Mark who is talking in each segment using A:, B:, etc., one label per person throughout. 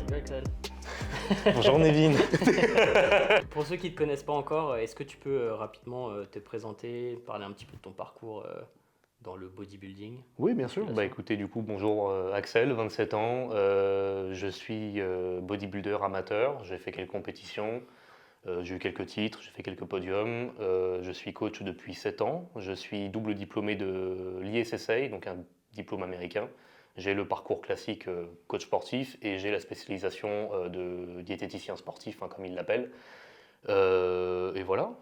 A: Salut Axel.
B: Bonjour Nevin.
A: Pour ceux qui ne te connaissent pas encore, est-ce que tu peux rapidement te présenter, parler un petit peu de ton parcours dans le bodybuilding,
B: Oui, bien sûr.
A: musculation?
B: Écoutez, du coup, bonjour Axel, 27 ans. Je suis bodybuilder amateur. J'ai fait quelques compétitions. J'ai eu quelques titres, j'ai fait quelques podiums. Je suis coach depuis 7 ans. Je suis double diplômé de l'ISSA, donc un diplôme américain. J'ai le parcours classique coach sportif et j'ai la spécialisation de diététicien sportif, hein, comme ils l'appellent. Et voilà.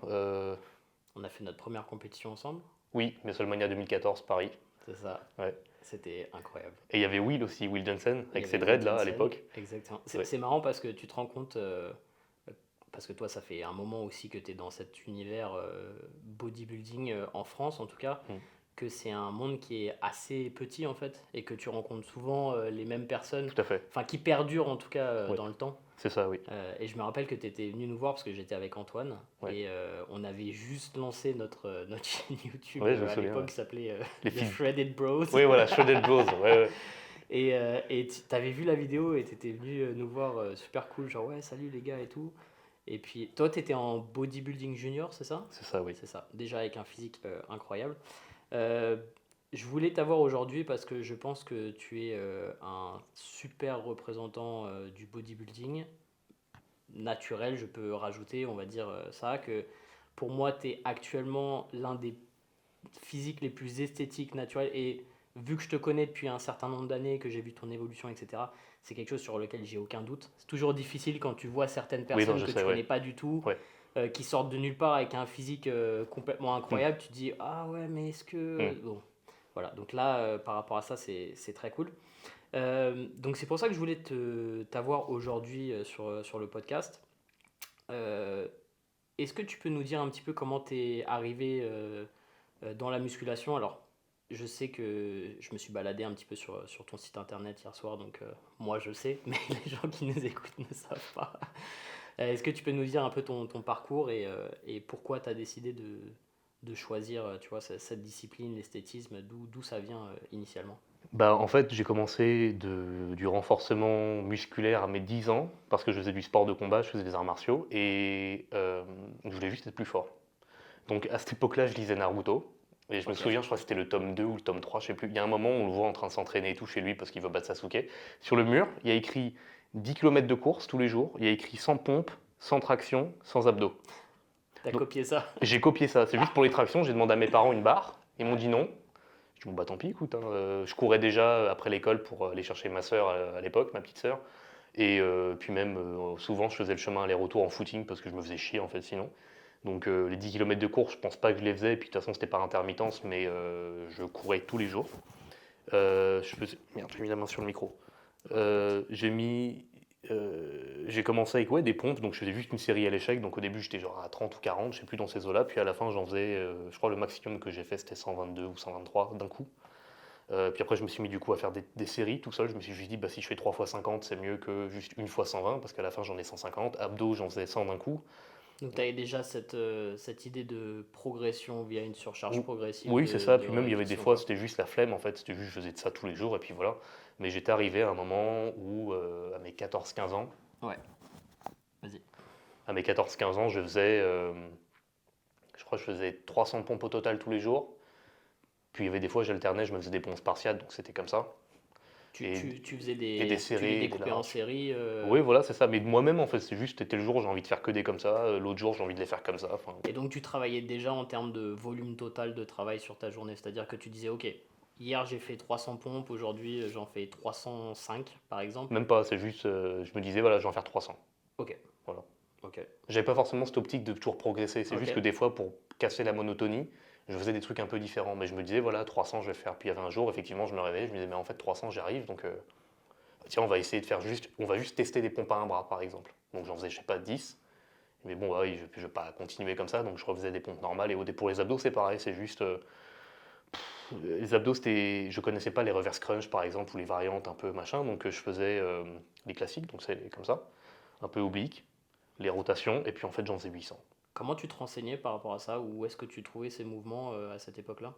A: On a fait notre première compétition ensemble,
B: Oui, WrestleMania 2014, Paris.
A: c'est ça.
B: Ouais.
A: C'était incroyable.
B: Et il y avait Will aussi, Will Johnson,
A: Il y
B: avec ses
A: avait Will
B: dreads là à
A: Johnson,
B: l'époque.
A: exactement. C'est
B: Ouais.
A: c'est marrant parce que tu te rends compte, parce que toi ça fait un moment aussi que tu es dans cet univers bodybuilding en France en tout cas,
B: Mm.
A: que c'est un monde qui est assez petit en fait et que tu rencontres souvent les mêmes personnes,
B: Tout à fait.
A: enfin qui perdurent en tout cas
B: Ouais.
A: dans le temps.
B: C'est ça, oui.
A: Et je me rappelle que tu étais venu nous voir parce que j'étais avec Antoine
B: Ouais.
A: et on avait juste lancé notre chaîne YouTube
B: Ouais, je me
A: à
B: souviens.
A: l'époque
B: Ouais.
A: qui s'appelait
B: Les
A: The
B: filles.
A: Shredded Bros.
B: Oui, voilà, Shredded Bros. Ouais, ouais.
A: Et tu avais vu la vidéo et tu étais venu nous voir, super cool, genre ouais, salut les gars et tout. Et puis toi, tu étais en bodybuilding junior, c'est ça?
B: C'est ça, oui.
A: C'est ça, déjà avec un physique incroyable. Euh, je voulais t'avoir aujourd'hui parce que je pense que tu es un super représentant du bodybuilding naturel, je peux rajouter, on va dire ça, que pour moi, tu es actuellement l'un des physiques les plus esthétiques, naturels, et vu que je te connais depuis un certain nombre d'années, que j'ai vu ton évolution, etc., c'est quelque chose sur lequel j'ai aucun doute. C'est toujours difficile quand tu vois certaines
B: Oui, non,
A: personnes
B: je
A: que
B: sais,
A: tu
B: ouais.
A: connais pas du tout,
B: Ouais.
A: qui sortent de nulle part avec un physique complètement
B: Mm.
A: incroyable, tu te dis, ah ouais, mais est-ce que...
B: Mm.
A: Bon, voilà, donc là, par rapport à ça, c'est très cool. Donc c'est pour ça que je voulais t'avoir aujourd'hui sur le podcast. Euh, Est-ce que tu peux nous dire un petit peu comment tu es arrivé dans la musculation? Alors, je sais que je me suis baladé un petit peu sur ton site internet hier soir, donc moi je sais, mais les gens qui nous écoutent ne savent pas. Est-ce que tu peux nous dire un peu ton parcours et pourquoi tu as décidé de choisir tu vois, cette discipline, l'esthétisme, d'où ça vient initialement?
B: En fait, j'ai commencé du renforcement musculaire à mes 10 ans parce que je faisais du sport de combat, je faisais des arts martiaux et je voulais juste être plus fort. Donc à cette époque-là, je lisais Naruto. Et je me
A: Ok,
B: souviens, je crois que c'était le tome 2 ou le tome 3, je sais plus. Il y a un moment où on le voit en train de s'entraîner et tout chez lui parce qu'il veut battre Sasuke. Sur le mur, il y a écrit 10 km de course tous les jours. Il y a écrit sans pompe, sans traction, sans abdos.
A: t'as
B: Donc
A: copié ça?
B: j'ai copié ça. C'est juste pour les tractions, j'ai demandé à mes parents une barre. Ils m'ont
A: Ouais.
B: dit non. Je dis bon bah tant pis, écoute, hein. Je courais déjà après l'école pour aller chercher ma sœur à l'époque, ma petite sœur. Et puis même, souvent, je faisais le chemin aller-retour en footing parce que je me faisais chier en fait sinon. Donc les 10 km de course, je pense pas que je les faisais. Et puis de toute façon, c'était par intermittence, mais je courais tous les jours. Je faisais... Merde, j'ai mis la main sur le micro. J'ai commencé avec ouais, des pompes, donc je faisais juste une série à l'échec. Donc au début, j'étais genre à 30 ou 40, je sais plus dans ces eaux-là. Puis à la fin, j'en faisais, je crois le maximum que j'ai fait, c'était 122 ou 123 d'un coup. Puis après, je me suis mis du coup à faire des séries tout seul. Je me suis juste dit, bah, si je fais 3 fois 50, c'est mieux que juste une fois 120, parce qu'à la fin, j'en ai 150. Abdos, j'en faisais 100 d'un coup.
A: Donc tu avais déjà cette idée de progression via une surcharge progressive
B: Oui, c'est ça.
A: de
B: Puis même, il y avait des
A: répétition,
B: fois,
A: quoi.
B: c'était juste la flemme, en fait. C'était juste, je faisais de ça tous les jours, et puis voilà. Mais j'étais arrivé à un moment où, à mes 14-15 ans,
A: Ouais, vas-y.
B: à mes 14-15 ans, je faisais, je crois que je faisais 300 pompes au total tous les jours. Puis il y avait des fois, j'alternais, je me faisais des pompes spartiates, donc c'était comme ça. Et,
A: Tu faisais
B: et des
A: tu les
B: séries, des
A: découpais en
B: larges.
A: séries.
B: Oui, voilà, c'est ça. Mais moi-même, en fait, c'est juste, c'était le jour, j'ai envie de faire que des comme ça. L'autre jour, j'ai envie de les faire comme ça. Enfin,
A: Et donc tu travaillais déjà en termes de volume total de travail sur ta journée. C'est-à-dire que tu disais, ok, hier j'ai fait 300 pompes, aujourd'hui j'en fais 305 par exemple.
B: même pas, c'est juste, je me disais, voilà, je vais en faire 300.
A: Ok,
B: Voilà.
A: ok,
B: J'avais pas forcément cette optique de toujours progresser. C'est juste que
A: ok.
B: des fois, pour casser la monotonie, je faisais des trucs un peu différents. Mais je me disais, voilà, 300, je vais faire. Puis il y avait un jour, effectivement, je me réveillais, je me disais, mais en fait, 300, j'y arrive. Donc, tiens, on va essayer de faire juste, on va juste tester des pompes à un bras, par exemple. Donc, j'en faisais, je sais pas, 10. Mais bon, ouais, je vais pas continuer comme ça. Donc, je refaisais des pompes normales. Et pour les abdos, c'est pareil. C'est juste. Les abdos, je connaissais pas les reverse crunch, par exemple, ou les variantes un peu machin. Donc, je faisais les classiques. Donc, c'est comme ça. Un peu oblique. Les rotations. Et puis, en fait, j'en faisais 800.
A: Comment tu te renseignais par rapport à ça? Où est-ce que tu trouvais ces mouvements à cette époque-là?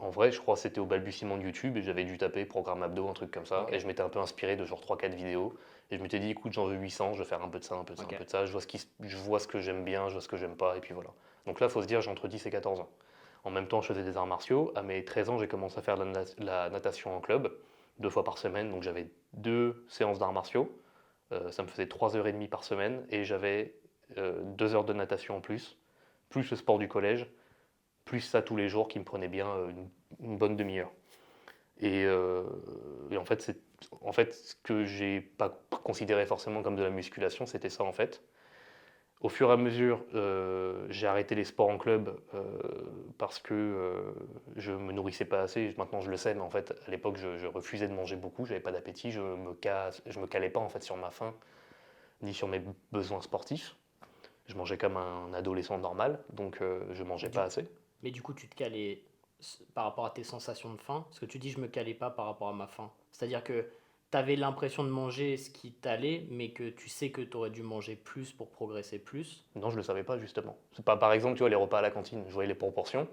B: En vrai, je crois que c'était au balbutiement de YouTube et j'avais dû taper programme abdo, un truc comme ça.
A: Ok.
B: Et je m'étais un peu inspiré de genre 3-4 vidéos. Et je m'étais dit, écoute, j'en veux 800, je vais faire un peu de ça, un peu de ça, un
A: Ok.
B: peu de ça. Je vois ce que j'aime bien, je vois ce que j'aime pas, et puis voilà. Donc là, il faut se dire, j'ai entre 10 et 14 ans. En même temps, je faisais des arts martiaux. À mes 13 ans, j'ai commencé à faire la natation en club, 2 fois par semaine. Donc j'avais 2 séances d'arts martiaux. Ça me faisait 3h30 par semaine. Et j'avais 2 heures de natation en plus le sport du collège, plus ça tous les jours qui me prenait bien une bonne demi-heure. Et, euh, et en fait, ce que j'ai pas considéré forcément comme de la musculation, c'était ça en fait. Au fur et à mesure, j'ai arrêté les sports en club parce que je me nourrissais pas assez. Maintenant, je le sais, mais en fait, à l'époque, je refusais de manger beaucoup. J'avais pas d'appétit. Je me calais pas en fait sur ma faim ni sur mes besoins sportifs. Je mangeais comme un adolescent normal, donc je mangeais
A: Du,
B: pas assez.
A: mais du coup, tu te calais par rapport à tes sensations de faim. Parce que tu dis, je me calais pas par rapport à ma faim. C'est-à-dire que tu avais l'impression de manger ce qui t'allait, mais que tu sais que tu aurais dû manger plus pour progresser plus.
B: Non, je le savais pas justement. C'est pas, par exemple, tu vois, les repas à la cantine, je voyais les proportions,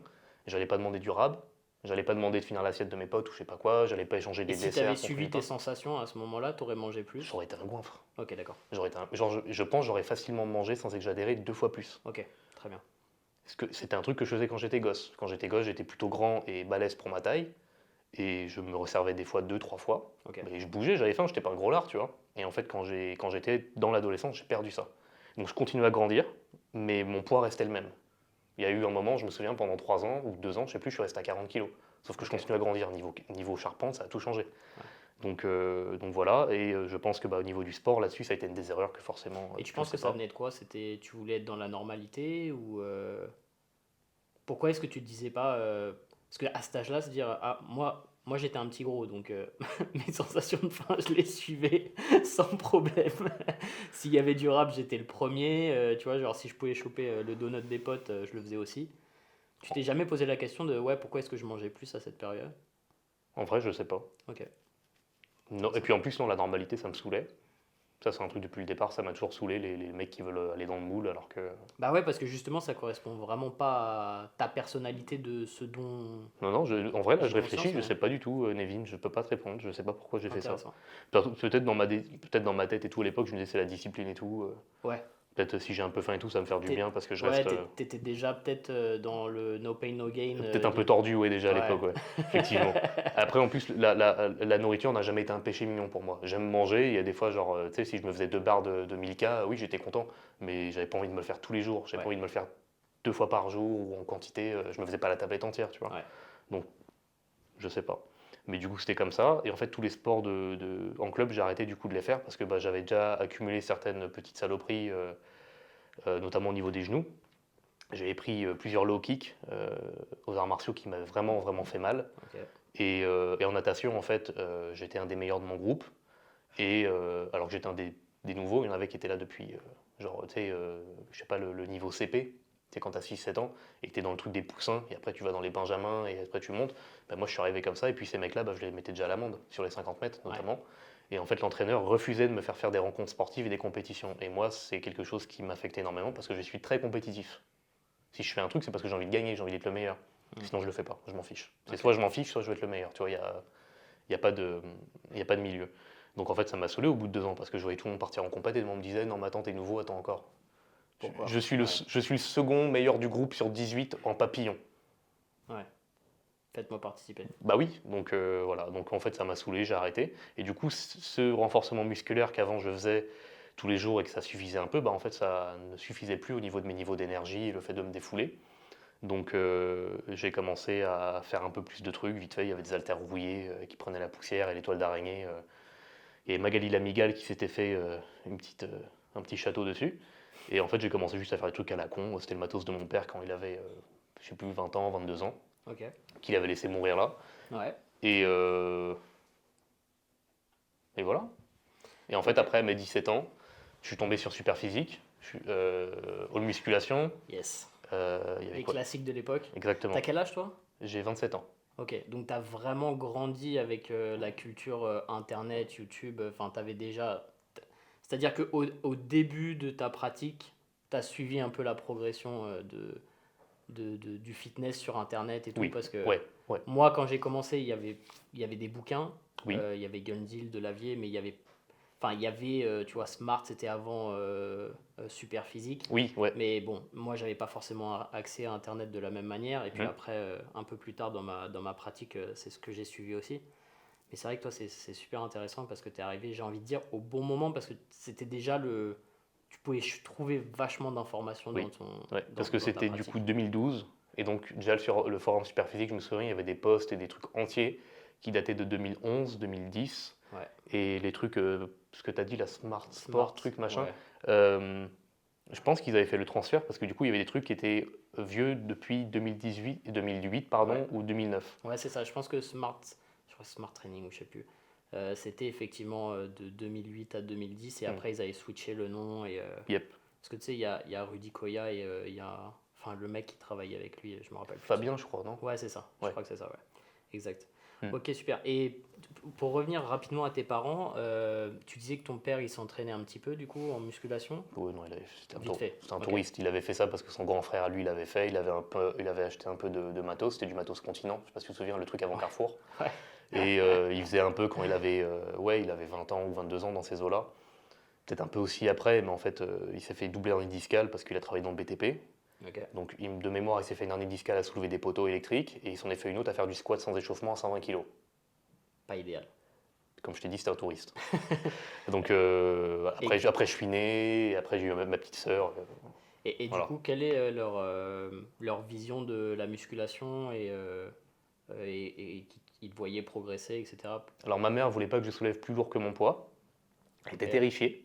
B: j'allais pas demander du rab, j'allais pas demander de finir l'assiette de mes potes ou je sais pas quoi, j'allais pas échanger
A: Et
B: des
A: si tu avais
B: desserts contre
A: suivi
B: une
A: tes
B: pinte.
A: sensations à ce moment-là, tu aurais mangé plus.
B: J'aurais été un goinfre.
A: Ok, d'accord.
B: Genre, je pense que j'aurais facilement mangé sans exagérer 2 fois plus.
A: Ok, très bien.
B: Parce que c'était un truc que je faisais quand j'étais gosse. Quand j'étais gosse, j'étais plutôt grand et balèze pour ma taille. Et je me resservais des fois 2, 3 fois.
A: Ok.
B: Mais je bougeais, j'avais faim, j'étais pas un gros lard, tu vois. Et en fait, quand j'étais dans l'adolescence, j'ai perdu ça. Donc je continuais à grandir, mais mon poids restait le même. Il y a eu un moment, je me souviens, pendant 3 ans ou 2 ans, je sais plus, je suis resté à 40 kilos. Sauf que je
A: Ok.
B: continue à grandir. Niveau charpente, ça a tout changé.
A: Ouais.
B: Donc voilà, et je pense que au niveau du sport, là-dessus, ça a été une des erreurs que forcément,
A: Et tu
B: je ne
A: penses que
B: sais
A: ça
B: pas.
A: venait de quoi? C'était, tu voulais être dans la normalité ou pourquoi est-ce que tu te disais pas parce qu'à cet âge-là, se dire ah moi j'étais un petit gros donc mes sensations de faim je les suivais sans problème. S'il y avait du rap, j'étais le premier. Tu vois, genre si je pouvais choper le donut des potes, je le faisais aussi. Tu t'es jamais posé la question de ouais pourquoi est-ce que je mangeais plus à cette période?
B: En vrai, je sais pas.
A: Ok.
B: Non, et puis en plus, non, la normalité, ça me saoulait. Ça, c'est un truc depuis le départ, ça m'a toujours saoulé, les mecs qui veulent aller dans le moule, alors que.
A: Bah ouais parce que justement ça correspond vraiment pas à ta personnalité de ce dont
B: Non, non, en vrai, là,
A: j'ai
B: je réfléchis,
A: conscience
B: je
A: mais
B: sais pas du tout, Nevin, je peux pas te répondre, je sais pas pourquoi j'ai fait ça.
A: intéressant.
B: Peut-être dans ma tête et tout, à l'époque, je me disais c'est la discipline et tout.
A: Ouais.
B: Peut-être si j'ai un peu faim et tout, ça va me faire du
A: T'es-
B: bien parce que je
A: Ouais,
B: reste
A: t'étais déjà peut-être dans le no pain no gain.
B: peut-être un peu tordu, ouais, déjà à
A: Ouais.
B: l'époque, ouais, effectivement. Après, en plus, la nourriture n'a jamais été un péché mignon pour moi. J'aime manger, il y a des fois, genre, tu sais, si je me faisais 2 barres de Milka, oui, j'étais content, mais j'avais pas envie de me le faire tous les jours, j'avais
A: Ouais,
B: pas envie de me le faire 2 fois par jour ou en quantité, je me faisais pas la tablette entière, tu vois.
A: ouais.
B: Donc, je sais pas. Mais du coup, c'était comme ça. Et en fait, tous les sports en club, j'ai arrêté du coup de les faire parce que bah, j'avais déjà accumulé certaines petites saloperies, notamment au niveau des genoux. J'avais pris plusieurs low kicks aux arts martiaux qui m'avaient vraiment, vraiment fait mal.
A: Ok.
B: Et en natation, en fait, j'étais un des meilleurs de mon groupe. Et alors que j'étais un des nouveaux, il y en avait qui étaient là depuis, genre, tu sais, je sais pas, le niveau CP. C'est quand tu as 6-7 ans et que tu es dans le truc des poussins, et après tu vas dans les benjamins, et après tu montes. Ben moi je suis arrivé comme ça, et puis ces mecs-là, bah, je les mettais déjà à l'amende, sur les 50 mètres
A: Ouais.
B: notamment. Et en fait, l'entraîneur refusait de me faire des rencontres sportives et des compétitions. Et moi, c'est quelque chose qui m'affectait énormément parce que je suis très compétitif. Si je fais un truc, c'est parce que j'ai envie de gagner, j'ai envie d'être le meilleur.
A: Mm.
B: Sinon, je le fais pas, je m'en fiche. C'est
A: Ok.
B: soit je m'en fiche, soit je veux être le meilleur. Tu vois, y a pas de, y a pas de milieu. Donc en fait, ça m'a saoulé au bout de 2 ans parce que je voyais tout le monde partir en compète et tout le monde me disait non, mais attends, t'es nouveau, attends encore.
A: Pourquoi? Ouais.
B: Je suis le second meilleur du groupe sur 18 en papillon.
A: Ouais. Faites-moi participer.
B: Bah oui, donc voilà. Donc en fait, ça m'a saoulé, j'ai arrêté. Et du coup, ce renforcement musculaire qu'avant je faisais tous les jours et que ça suffisait un peu, bah en fait, ça ne suffisait plus au niveau de mes niveaux d'énergie et le fait de me défouler. Donc j'ai commencé à faire un peu plus de trucs, vite fait. Il y avait des haltères rouillés qui prenaient la poussière et les toiles d'araignée. Et Magali Lamigale qui s'était fait un petit château dessus. Et en fait, j'ai commencé juste à faire des trucs à la con. C'était le matos de mon père quand il avait, je sais plus, 20 ans, 22 ans,
A: Ok.
B: qu'il avait laissé mourir là.
A: Ouais.
B: Et, euh, et voilà. Et en fait,
A: Ok.
B: après mes 17 ans, je suis tombé sur Superphysique, All Musculation.
A: Yes.
B: Il y avait
A: Les
B: quoi?
A: classiques de l'époque.
B: Exactement.
A: T'as quel âge toi?
B: J'ai 27 ans.
A: Ok. Donc t'as vraiment grandi avec la culture internet, YouTube. Enfin, t'avais déjà. C'est-à-dire qu'au au début de ta pratique, t'as suivi un peu la progression de du fitness sur Internet et tout,
B: Oui,
A: parce que
B: ouais, ouais,
A: moi, quand j'ai commencé, il y avait des bouquins,
B: oui,
A: il y avait Gundeal, Delavier, mais il y avait, tu vois, Smart, c'était avant Super Physique.
B: oui, ouais.
A: Mais bon, moi, j'avais pas forcément accès à Internet de la même manière. Et puis
B: Mhm.
A: après, un peu plus tard dans ma pratique, c'est ce que j'ai suivi aussi. Mais c'est vrai que toi, c'est super intéressant parce que tu es arrivé, j'ai envie de dire, au bon moment parce que c'était déjà le. Tu pouvais trouver vachement d'informations
B: Oui, ouais, parce que
A: dans ta
B: c'était du coup
A: pratique.
B: 2012, et donc déjà sur le forum Superphysique, je me souviens, il y avait des posts et des trucs entiers qui dataient de 2011, 2010,
A: Ouais.
B: et les trucs, ce que tu as dit, la Smart Sport,
A: Smart,
B: truc machin,
A: ouais.
B: euh, je pense qu'ils avaient fait le transfert parce que du coup, il y avait des trucs qui étaient vieux depuis 2008
A: Ouais.
B: pardon, ou 2009.
A: Ouais, c'est ça. Je pense que je crois que Smart Training ou je sais plus. C'était effectivement de 2008 à 2010 et
B: Hmm.
A: après ils avaient switché le nom
B: Yep.
A: parce que tu sais il y a Rudy Koya et il y a enfin le mec qui travaille avec lui, je me rappelle plus.
B: Fabien, je crois, non?
A: Ouais, c'est ça. Je
B: Ouais.
A: crois que c'est ça, ouais. Exact.
B: Hmm.
A: Ok, super. Et pour revenir rapidement à tes parents, tu disais que ton père il s'entraînait un petit peu du coup en musculation.
B: Ouais, non,
A: Vite fait.
B: c'était un
A: Ok.
B: touriste. Il avait fait ça parce que son grand frère, lui, l'avait fait. Il avait acheté un peu de matos. C'était du matos Continent. Je sais pas si tu te souviens, le truc avant
A: Ouais.
B: Carrefour.
A: Ouais.
B: Et il faisait un peu quand il avait 20 ans ou 22 ans dans ces eaux-là. Peut-être un peu aussi après, mais en fait, il s'est fait doubler hernie discale parce qu'il a travaillé dans le BTP.
A: Ok.
B: Donc, de mémoire, il s'est fait une hernie discale à soulever des poteaux électriques et il s'en est fait une autre à faire du squat sans échauffement à 120 kg.
A: Pas idéal.
B: Comme je t'ai dit, c'était un touriste. Donc,
A: Et,
B: après, je suis né, et après, j'ai eu ma petite sœur.
A: et du
B: Voilà.
A: coup, quelle est leur vision de la musculation et qu'ils te voyaient progresser, etc.
B: Alors, ma mère voulait pas que je soulève plus lourd que mon poids. Elle était
A: Ok.
B: terrifiée.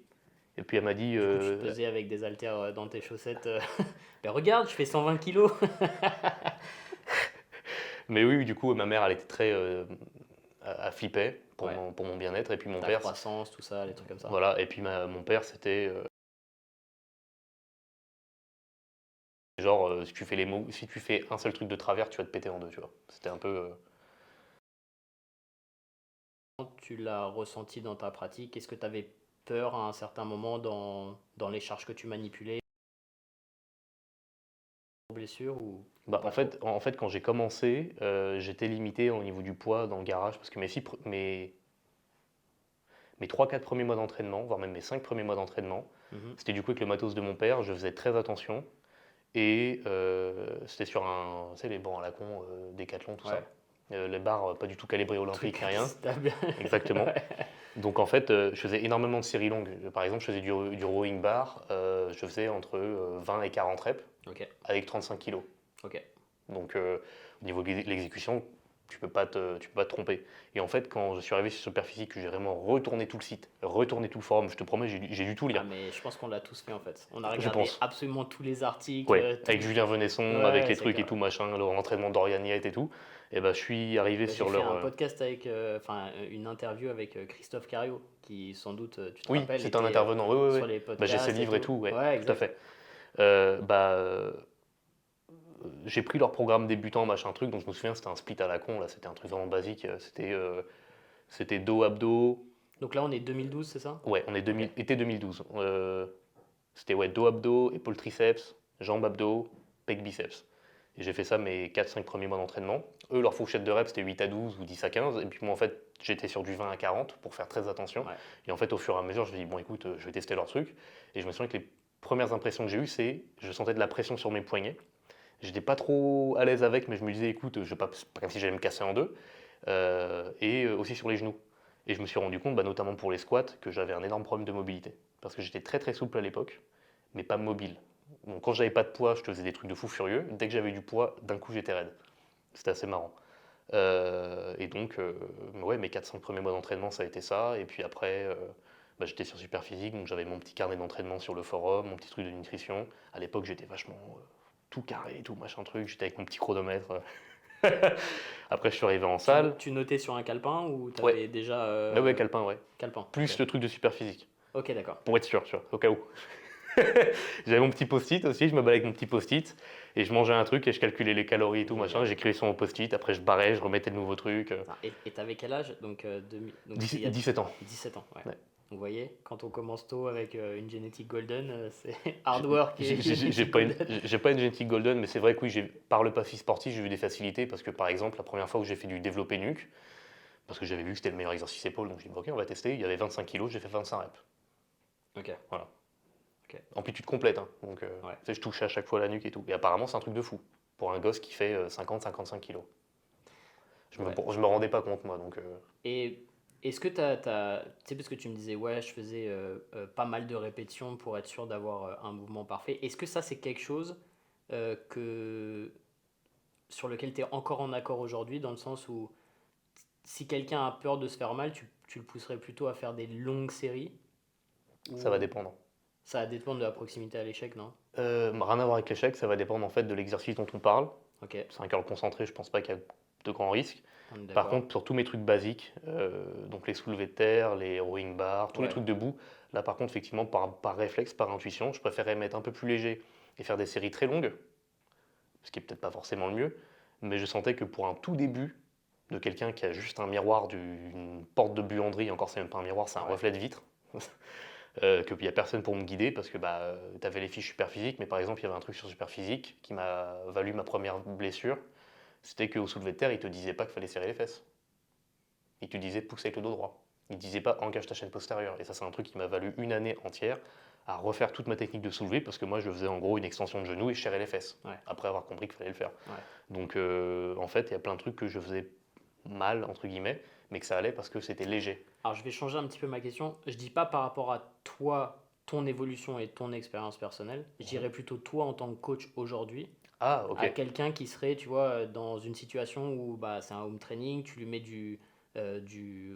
B: Et puis, elle m'a dit.
A: Du coup, tu te pesais avec des haltères dans tes chaussettes. Ben regarde, je fais 120 kilos.
B: Mais oui, du coup, ma mère, elle était très. Elle flippait
A: Ouais,
B: pour mon bien-être. Et puis, mon
A: ta
B: père,
A: croissance, tout ça, les trucs comme ça.
B: voilà. Et puis, mon père, c'était. Genre, si tu fais un seul truc de travers, tu vas te péter en deux, tu vois. C'était un peu.
A: Tu l'as ressenti dans ta pratique. Est-ce que tu avais peur à un certain moment dans les charges que tu manipulais, blessures ou
B: Bah,
A: pas trop?
B: en fait, quand j'ai commencé, j'étais limité au niveau du poids dans le garage parce que mes 3-4 premiers mois d'entraînement, voire même mes 5 premiers mois d'entraînement,
A: Mhm.
B: c'était du coup avec le matos de mon père, je faisais très attention et c'était sur tu sais, les bancs à la con, Décathlon, tout
A: Ouais,
B: ça. Les barres pas du tout calibrées
A: truc
B: olympiques, ni rien.
A: stable.
B: Exactement.
A: Ouais.
B: Donc en fait, je faisais énormément de séries longues. Par exemple, je faisais du rowing bar, je faisais entre 20 et 40 reps
A: Ok,
B: avec 35 kilos.
A: ok.
B: Donc au niveau de l'exécution, tu peux pas te tromper. Et en fait, quand je suis arrivé sur Superphysique, que j'ai vraiment retourné tout le site, retourné tout le forum, je te promets, j'ai dû tout
A: Ah,
B: lire.
A: mais je pense qu'on l'a tous fait en fait. On a
B: Je
A: regardé
B: pense.
A: absolument tous les articles,
B: Ouais, avec Julien Venesson, avec
A: Ouais,
B: les
A: c'est
B: trucs et
A: clair.
B: tout machin, l'entraînement d'Oriane Yates et tout. Et ben je suis arrivé
A: Bah, j'ai
B: sur
A: fait
B: leur.
A: un podcast avec, enfin, une interview avec Christophe Cario, qui sans doute, tu te
B: Oui,
A: rappelles,
B: c'est un
A: était
B: intervenant. Oui, oui,
A: sur
B: oui.
A: les
B: Bah, j'ai ses
A: podcasts et
B: livres et
A: tout.
B: tout, ouais,
A: Ouais,
B: tout à
A: exact.
B: fait. Euh, bah, euh, j'ai pris leur programme débutant, machin truc, donc je me souviens, c'était un split à la con, là, c'était un truc vraiment basique. C'était dos, abdos.
A: Donc là, on est 2012, c'est ça?
B: Ouais, on est
A: Ok.
B: été 2012. C'était ouais, dos, abdos, épaules, triceps, jambes, abdos, pec, biceps. Et j'ai fait ça mes 4-5 premiers mois d'entraînement. Eux, leur fourchette de reps, c'était 8 à 12 ou 10 à 15. Et puis moi, en fait, j'étais sur du 20 à 40 pour faire très attention.
A: Ouais.
B: Et en fait, au fur et à mesure, je me dis, bon, écoute, je vais tester leur truc. Et je me souviens que les premières impressions que j'ai eues, c'est je sentais de la pression sur mes poignets. J'étais pas trop à l'aise avec, mais je me disais, écoute, je vais pas, c'est pas comme si j'allais me casser en deux. Aussi sur les genoux. Et je me suis rendu compte, bah, notamment pour les squats, que j'avais un énorme problème de mobilité. Parce que j'étais très très souple à l'époque, mais pas mobile. Donc quand j'avais pas de poids, je te faisais des trucs de fou furieux. Dès que j'avais du poids, d'un coup j'étais raide. C'était assez marrant. Et donc, ouais, mes 4-5 premiers mois d'entraînement, ça a été ça. Et puis après, bah, j'étais sur Superphysique, donc j'avais mon petit carnet d'entraînement sur le forum, mon petit truc de nutrition. À l'époque, j'étais vachement tout carré, tout machin truc. J'étais avec mon petit chronomètre. Après, je suis arrivé en salle.
A: Tu notais sur un calepin ou
B: Ouais,
A: t'avais déjà
B: ouais, ouais, calepin, ouais.
A: calepin? Ok.
B: Plus le truc de Superphysique,
A: Ok, d'accord.
B: pour être sûr, tu vois, au cas où. J'avais mon petit post-it aussi, je me baladais avec mon petit post-it et je mangeais un truc et je calculais les calories et tout machin.
A: Génial.
B: J'écrivais sur mon post-it, après je barrais, je remettais le nouveau truc.
A: Ah, et t'avais quel âge? Donc, donc c'était il y a
B: 17 ans.
A: 17 ans, ouais.
B: Ouais.
A: Vous voyez, quand on commence tôt avec une génétique golden, c'est hard work et
B: J'ai
A: génétique
B: pas une,
A: golden.
B: j'ai pas une génétique golden, mais c'est vrai que oui, par le passé sportif, j'ai eu des facilités parce que par exemple, la première fois où j'ai fait du développé nuque, parce que j'avais vu que c'était le meilleur exercice épaule, donc j'ai dit ok, on va tester. Il y avait 25 kilos, j'ai fait 25 reps.
A: Ok,
B: Voilà.
A: ok,
B: Amplitude complète, hein. Donc
A: ouais,
B: tu sais, je touchais à chaque fois la nuque et tout. Et apparemment, c'est un truc de fou pour un gosse qui fait 50-55 kilos.
A: ouais.
B: Je me rendais pas compte moi, donc
A: Et est-ce que tu sais, parce que tu me disais, ouais, je faisais pas mal de répétitions pour être sûr d'avoir un mouvement parfait. Est-ce que ça, c'est quelque chose que, sur lequel tu es encore en accord aujourd'hui, dans le sens où si quelqu'un a peur de se faire mal, tu le pousserais plutôt à faire des longues séries
B: ça va
A: ou
B: dépendre.
A: ça va dépendre de la proximité à l'échec, non?
B: Rien à voir avec l'échec, ça va dépendre en fait de l'exercice dont on parle.
A: Ok,
B: 5 heures concentré, je pense pas qu'il y a de grands risques.
A: on est
B: Par
A: d'accord.
B: contre, sur tous mes trucs basiques, donc les soulevés de terre, les rowing bars, tous les
A: Ouais,
B: trucs debout, là par contre, effectivement, par réflexe, par intuition, je préférais mettre un peu plus léger et faire des séries très longues, ce qui est peut-être pas forcément le mieux, mais je sentais que pour un tout début de quelqu'un qui a juste un miroir d'une porte de buanderie, encore c'est même pas un miroir, c'est un
A: ouais,
B: reflet de vitre, qu'il n'y a personne pour me guider parce que bah, tu avais les fiches Superphysique, mais par exemple, il y avait un truc sur Superphysique qui m'a valu ma première blessure, c'était qu'au soulevé de terre, il te disait pas qu'il fallait serrer les fesses. Il te disait pousse avec le dos droit. Il ne disait pas engage ta chaîne postérieure. Et ça, c'est un truc qui m'a valu une année entière à refaire toute ma technique de soulevé parce que moi, je faisais en gros une extension de genou et je serrais les fesses
A: ouais,
B: après avoir compris qu'il fallait le faire.
A: ouais.
B: Donc, en fait, il y a plein de trucs que je faisais mal, entre guillemets, mais que ça allait parce que c'était léger.
A: Alors, je vais changer un petit peu ma question. Je dis pas par rapport à toi, ton évolution et ton expérience personnelle. Je
B: Mhm.
A: dirais plutôt toi en tant que coach aujourd'hui,
B: Ah, ok.
A: à quelqu'un qui serait, tu vois, dans une situation où bah, c'est un home training, tu lui mets du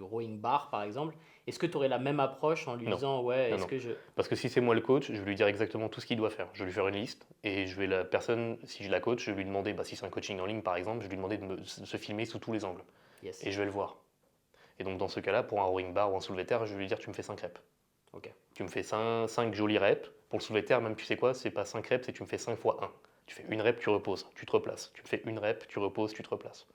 A: rowing bar par exemple. Est-ce que tu aurais la même approche en lui
B: Non,
A: disant, ouais,
B: non,
A: est-ce
B: non.
A: que je.
B: Parce que si c'est moi le coach, je vais lui dire exactement tout ce qu'il doit faire. Je vais lui faire une liste et je vais la personne, si je la coach, je vais lui demander, bah, si c'est un coaching en ligne par exemple, je vais lui demander de se filmer sous tous les angles.
A: Yes,
B: Et je vais le voir. Et donc dans ce cas-là, pour un rowing bar ou un soulevé de terre, je vais lui dire tu me fais 5 reps.
A: ok,
B: Tu me fais 5 jolis reps. Pour le soulevé de terre, même tu sais quoi, c'est pas 5 reps, c'est tu me fais 5 fois 1. Tu fais une rep, tu reposes, tu te replaces. Tu me fais une rep, tu reposes, tu te replaces.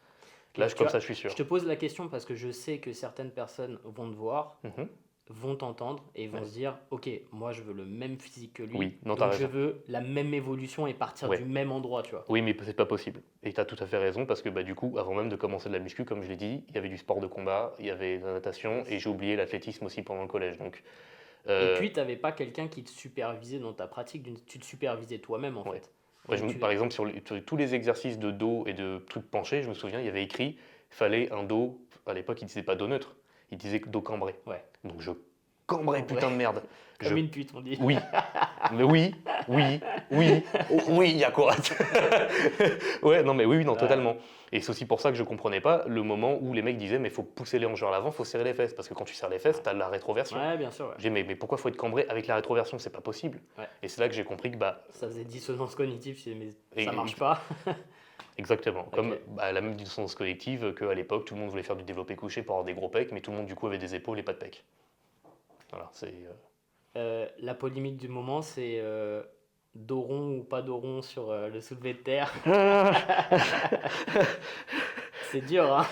B: Là,
A: ok. Tu
B: comme ça,
A: vois,
B: je suis
A: je
B: sûr.
A: te pose la question parce que je sais que certaines personnes vont te voir,
B: Mhm.
A: vont t'entendre et vont
B: Ouais.
A: se dire, ok, moi je veux le même physique que lui,
B: Oui, non, t'as
A: donc je
B: raison.
A: veux la même évolution et partir du
B: Ouais.
A: même endroit, tu vois.
B: Oui, mais c'est pas possible. Et tu as tout à fait raison parce que bah, du coup, avant même de commencer de la muscu, comme je l'ai dit, il y avait du sport de combat, il y avait de la natation et
A: Yes.
B: j'ai oublié l'athlétisme aussi pendant le collège. Donc,
A: Et
B: euh,
A: puis, tu n'avais pas quelqu'un qui te supervisait dans ta pratique, tu te supervisais toi-même en
B: ouais.
A: fait.
B: Ouais,
A: Donc,
B: par exemple, sur tous les exercices de dos et de trucs penchés, je me souviens, il y avait écrit il fallait un dos. À l'époque, il disait pas dos neutre, il disait dos cambré.
A: ouais,
B: Donc je cambrais,
A: en vrai,
B: putain de merde. Je
A: comme une pute, on dit.
B: Oui, mais oui, il y a quoi? Ouais, non, mais oui, non,
A: Ouais,
B: totalement. Et c'est aussi pour ça que je comprenais pas le moment où les mecs disaient, mais faut pousser les hanches vers l'avant, faut serrer les fesses, parce que quand tu serres les fesses,
A: ouais,
B: t'as la rétroversion.
A: ouais, bien sûr, ouais.
B: J'ai dit, mais pourquoi faut être cambré avec la rétroversion? C'est pas possible.
A: Ouais.
B: Et c'est là que j'ai compris que, bah,
A: Ça faisait dissonance cognitive, je disais, mais ça
B: e-
A: marche
B: e-
A: pas.
B: exactement,
A: Ok.
B: comme bah, la même dissonance collective qu'à l'époque, tout le monde voulait faire du développé couché pour avoir des gros pecs, mais tout le monde du coup avait des épaules et pas de pecs. Voilà, c'est.
A: La polémique du moment, c'est dos rond ou pas dos rond sur le soulevé de terre. C'est dur, hein.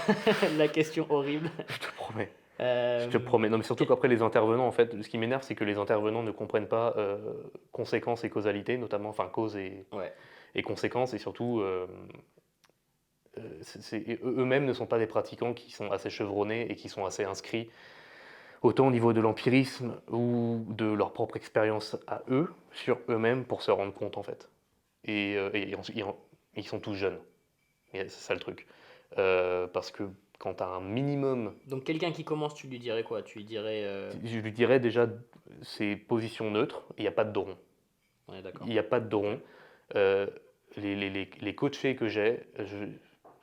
A: La question horrible.
B: Je te promets. Je te
A: Euh,
B: promets. Non, mais surtout qu'après, les intervenants, en fait, ce qui m'énerve, c'est que les intervenants ne comprennent pas conséquences et causalité, notamment, enfin, cause
A: ouais,
B: et conséquences, et surtout, eux-mêmes ne sont pas des pratiquants qui sont assez chevronnés et qui sont assez inscrits, autant au niveau de l'empirisme ou de leur propre expérience à eux, sur eux-mêmes, pour se rendre compte, en fait. Ils sont tous jeunes. Et c'est ça le truc. Parce que quand tu as un minimum.
A: donc quelqu'un qui commence, tu lui dirais quoi? Tu lui dirais...
B: Je lui dirais déjà, c'est position neutre, il n'y a pas de dos rond.
A: On est
B: Il
A: d'accord.
B: n'y a pas de dos
A: Ok.
B: rond. Les coachés que j'ai,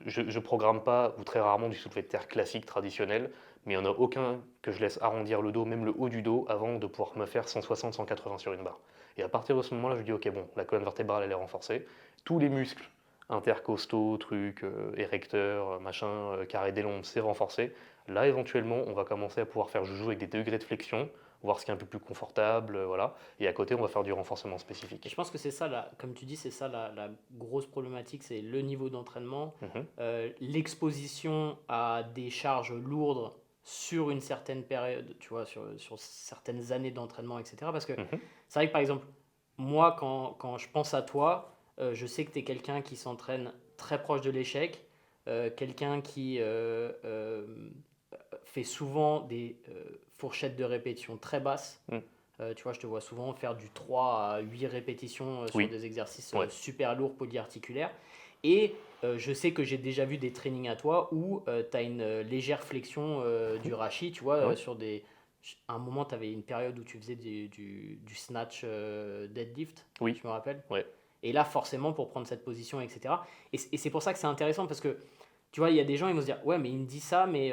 B: je programme pas, ou très rarement, du soulevé de terre classique, traditionnel, mais il n'y en a aucun que je laisse arrondir le dos, même le haut du dos, avant de pouvoir me faire 160-180 sur une barre. Et à partir de ce moment-là, je dis, ok, bon, la colonne vertébrale, elle est renforcée. Tous les muscles intercostaux, trucs, érecteurs, machin, carré des lombes, c'est renforcé. Là, éventuellement, on va commencer à pouvoir faire joujou avec des degrés de flexion, voir ce qui est un peu plus confortable, voilà. Et à côté, on va faire du renforcement
A: Et je
B: spécifique.
A: pense que c'est ça, comme tu dis, c'est ça la grosse problématique, c'est le niveau d'entraînement,
B: Mhm.
A: l'exposition à des charges lourdes sur une certaine période, tu vois, sur certaines années d'entraînement, etc. Parce que
B: Mhm.
A: c'est vrai que par exemple, moi, quand je pense à toi, je sais que tu es quelqu'un qui s'entraîne très proche de l'échec, quelqu'un qui fait souvent des fourchettes de répétition très basses.
B: Mm.
A: Tu vois, je te vois souvent faire du 3 à 8 répétitions sur
B: Oui,
A: des exercices
B: ouais.
A: super lourds polyarticulaires. Et je sais que j'ai déjà vu des trainings à toi où tu as une légère flexion
B: Mhm.
A: du rachis, tu vois,
B: Ouais,
A: sur des... À un moment, tu avais une période où tu faisais du snatch deadlift,
B: oui,
A: je me rappelle.
B: ouais.
A: Et là, forcément, pour prendre cette position, etc. Et c'est pour ça que c'est intéressant parce que, tu vois, il y a des gens, ils vont se dire, ouais, mais il me dit ça, mais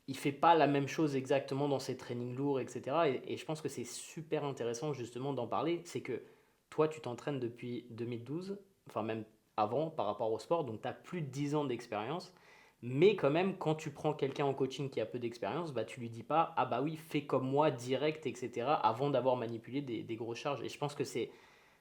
A: il fait pas la même chose exactement dans ses trainings lourds, etc. Et je pense que c'est super intéressant justement d'en parler. C'est que toi, tu t'entraînes depuis 2012, enfin même avant par rapport au sport, donc tu as plus de 10 ans d'expérience. Mais quand même, quand tu prends quelqu'un en coaching qui a peu d'expérience, bah, tu lui dis pas, ah bah oui, fais comme moi, direct, etc., avant d'avoir manipulé des grosses charges. Et je pense que c'est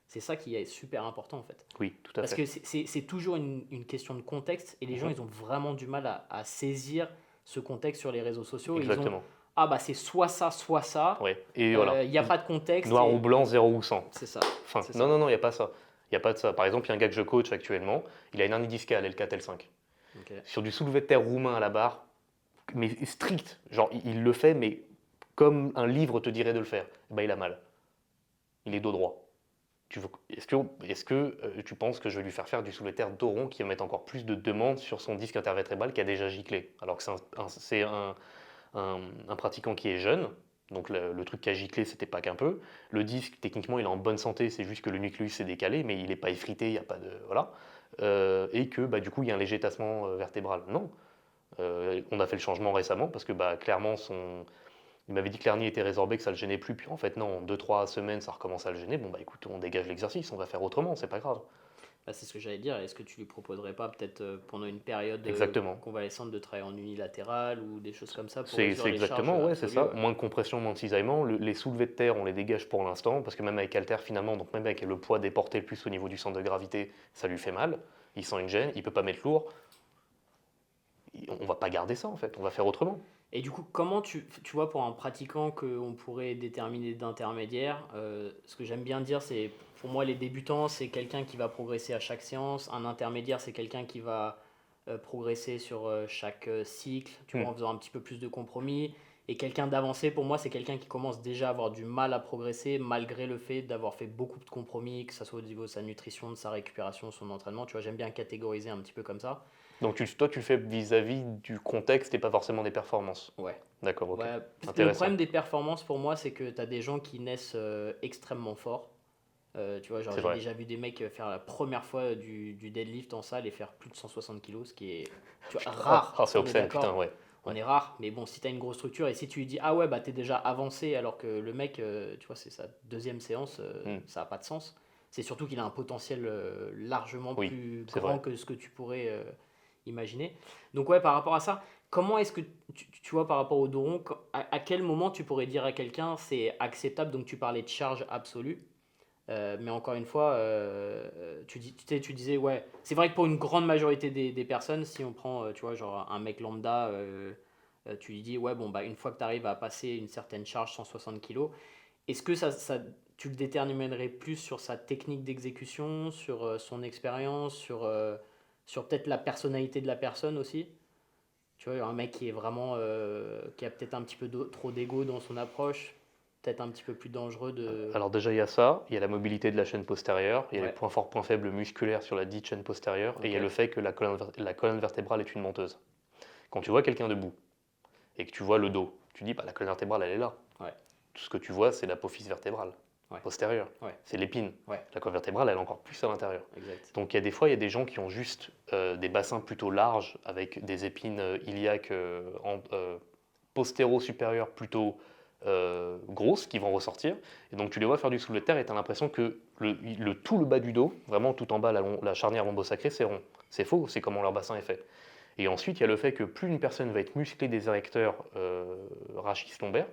A: ça qui est super important en fait.
B: Oui, tout à
A: Parce
B: fait.
A: que c'est toujours une question de contexte et les gens
B: Mhm.
A: ils ont vraiment du mal à saisir ce contexte sur les réseaux sociaux. Ils ont
B: Exactement.
A: ah bah c'est soit ça,
B: Ouais. Et
A: il
B: voilà.
A: n'y a pas de contexte
B: Noir ou
A: et
B: blanc, 0 ou 100.
A: c'est ça,
B: Enfin,
A: c'est
B: non,
A: ça.
B: non, non, il n'y a pas ça. Il n'y a pas de ça. Par exemple, il y a un gars que je coach actuellement, il a une hernie discale, L4, L5.
A: Ok.
B: Sur du soulevé de terre roumain à la barre, mais strict. Genre, il le fait, mais comme un livre te dirait de le faire. Eh ben, il a mal. Il est dos droit. Est-ce que tu penses que je vais lui faire du soulevé de terre dos rond qui va mettre encore plus de demandes sur son disque intervertébral qui a déjà giclé? Alors que c'est un pratiquant qui est jeune, donc le truc qui a giclé, c'était pas qu'un peu. Le disque, techniquement, il est en bonne santé, c'est juste que le nucléus s'est décalé, mais il n'est pas effrité, il n'y a pas de. Voilà. Et que bah, du coup, il y a un léger tassement vertébral. Non. On a fait le changement récemment parce que bah, clairement, il m'avait dit que l'hernie était résorbée, que ça le gênait plus. Puis en fait, non, en 2-3 semaines, ça recommence à le gêner. Bon, bah écoute, on dégage l'exercice, on va faire autrement, c'est pas grave.
A: Bah, c'est ce que j'allais dire. Est-ce que tu lui proposerais pas peut-être pendant une période
B: Exactement.
A: convalescente de travailler en unilatéral ou des choses comme ça pour
B: C'est
A: réduire les charges
B: exactement, ouais, c'est
A: absolues
B: ça.
A: ouais.
B: Moins de compression, moins de cisaillement. Les soulevés de terre, on les dégage pour l'instant, parce que même avec Alter, finalement, donc même avec le poids déporté le plus au niveau du centre de gravité, ça lui fait mal. Il sent une gêne, il peut pas mettre lourd. On va pas garder ça, en fait, on va faire autrement.
A: Et du coup, comment tu vois pour un pratiquant qu'on pourrait déterminer d'intermédiaire, ce que j'aime bien dire, c'est pour moi les débutants, c'est quelqu'un qui va progresser à chaque séance. Un intermédiaire, c'est quelqu'un qui va progresser sur chaque cycle, tu vois,
B: Hmm.
A: en faisant un petit peu plus de compromis. Et quelqu'un d'avancé, pour moi, c'est quelqu'un qui commence déjà à avoir du mal à progresser malgré le fait d'avoir fait beaucoup de compromis, que ce soit au niveau de sa nutrition, de sa récupération, de son entraînement. Tu vois, j'aime bien catégoriser un petit peu comme ça.
B: Donc toi, tu le fais vis-à-vis du contexte et pas forcément des performances.
A: Ouais.
B: D'accord, ok.
A: Ouais, le
B: Intéressant.
A: problème des performances pour moi, c'est que tu as des gens qui naissent extrêmement forts. Tu vois, genre
B: C'est
A: j'ai
B: vrai.
A: déjà vu des mecs faire la première fois du deadlift en salle et faire plus de 160 kilos, ce qui est tu vois,
B: Putain.
A: rare,
B: C'est
A: on est
B: obscène, putain,
A: d'accord,
B: ouais.
A: on
B: Ouais.
A: est rare, mais bon, si tu as une grosse structure et si tu lui dis ah ouais, bah t'es déjà avancé alors que le mec, tu vois, c'est sa deuxième séance,
B: Hmm.
A: ça n'a pas de sens. C'est surtout qu'il a un potentiel largement
B: Oui,
A: plus
B: c'est
A: grand
B: vrai.
A: que ce que tu pourrais imaginer. Donc ouais, par rapport à ça, comment est-ce que tu vois par rapport au dos rond, à quel moment tu pourrais dire à quelqu'un c'est acceptable, donc tu parlais de charge absolue, mais encore une fois, tu disais, ouais, c'est vrai que pour une grande majorité des personnes, si on prend, tu vois, genre un mec lambda, tu lui dis, ouais, bon, bah, une fois que tu arrives à passer une certaine charge, 160 kilos, est-ce que tu le déterminerais plus sur sa technique d'exécution, sur son expérience, sur peut-être la personnalité de la personne aussi? Tu vois, un mec qui est vraiment, qui a peut-être un petit peu trop d'ego dans son approche, peut-être un petit peu plus dangereux de...
B: Alors déjà, il y a ça, il y a la mobilité de la chaîne postérieure, il y a les
A: Ouais,
B: points forts, points faibles musculaires sur la dite chaîne postérieure, et il
A: ok,
B: y a le fait que la colonne vertébrale est une menteuse. Quand tu vois quelqu'un debout et que tu vois le dos, tu dis, bah, la colonne vertébrale, elle est là.
A: ouais,
B: Tout ce que tu vois, c'est l'apophyse vertébrale
A: ouais,
B: postérieure,
A: ouais,
B: c'est l'épine.
A: ouais,
B: La colonne vertébrale, elle est encore plus à l'intérieur.
A: exact.
B: Donc il y a des fois, il y a des gens qui ont juste des bassins plutôt larges, avec des épines iliaques postéro-supérieures plutôt grosses qui vont ressortir. Et donc tu les vois faire du soulevé de terre et tu as l'impression que tout le bas du dos, vraiment tout en bas, la charnière lombo-sacrée, c'est rond. C'est faux, c'est comment leur bassin est fait. Et ensuite, il y a le fait que plus une personne va être musclée des érecteurs rachis lombaires,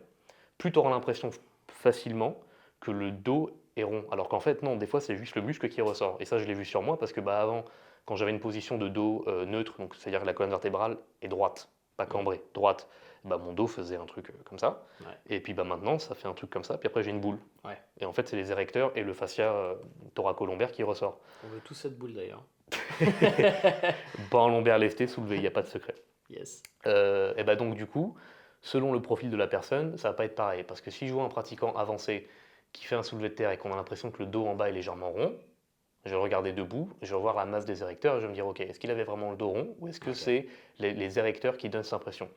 B: plus tu auras l'impression facilement que le dos est rond. Alors qu'en fait, non, des fois, c'est juste le muscle qui ressort. Et ça, je l'ai vu sur moi parce que bah, avant, quand j'avais une position de dos neutre, donc c'est-à-dire que la colonne vertébrale est droite, pas cambrée, droite. Bah, mon dos faisait un truc comme ça.
A: Ouais.
B: Et puis bah, maintenant, ça fait un truc comme ça. Puis après, j'ai une boule.
A: Ouais.
B: Et en fait, c'est les érecteurs et le fascia thoracolombaire qui ressort.
A: On veut tous cette boule d'ailleurs.
B: Banc lombaire lifté, soulevé, il n'y a pas de secret.
A: Yes.
B: Et bah donc du coup, selon le profil de la personne, ça va pas être pareil. Parce que si je vois un pratiquant avancé qui fait un soulevé de terre et qu'on a l'impression que le dos en bas est légèrement rond, je vais le regarder debout, je vais voir la masse des érecteurs et je vais me dire, ok, est-ce qu'il avait vraiment le dos rond ou est-ce que
A: Ok.
B: c'est les érecteurs qui donnent cette impression?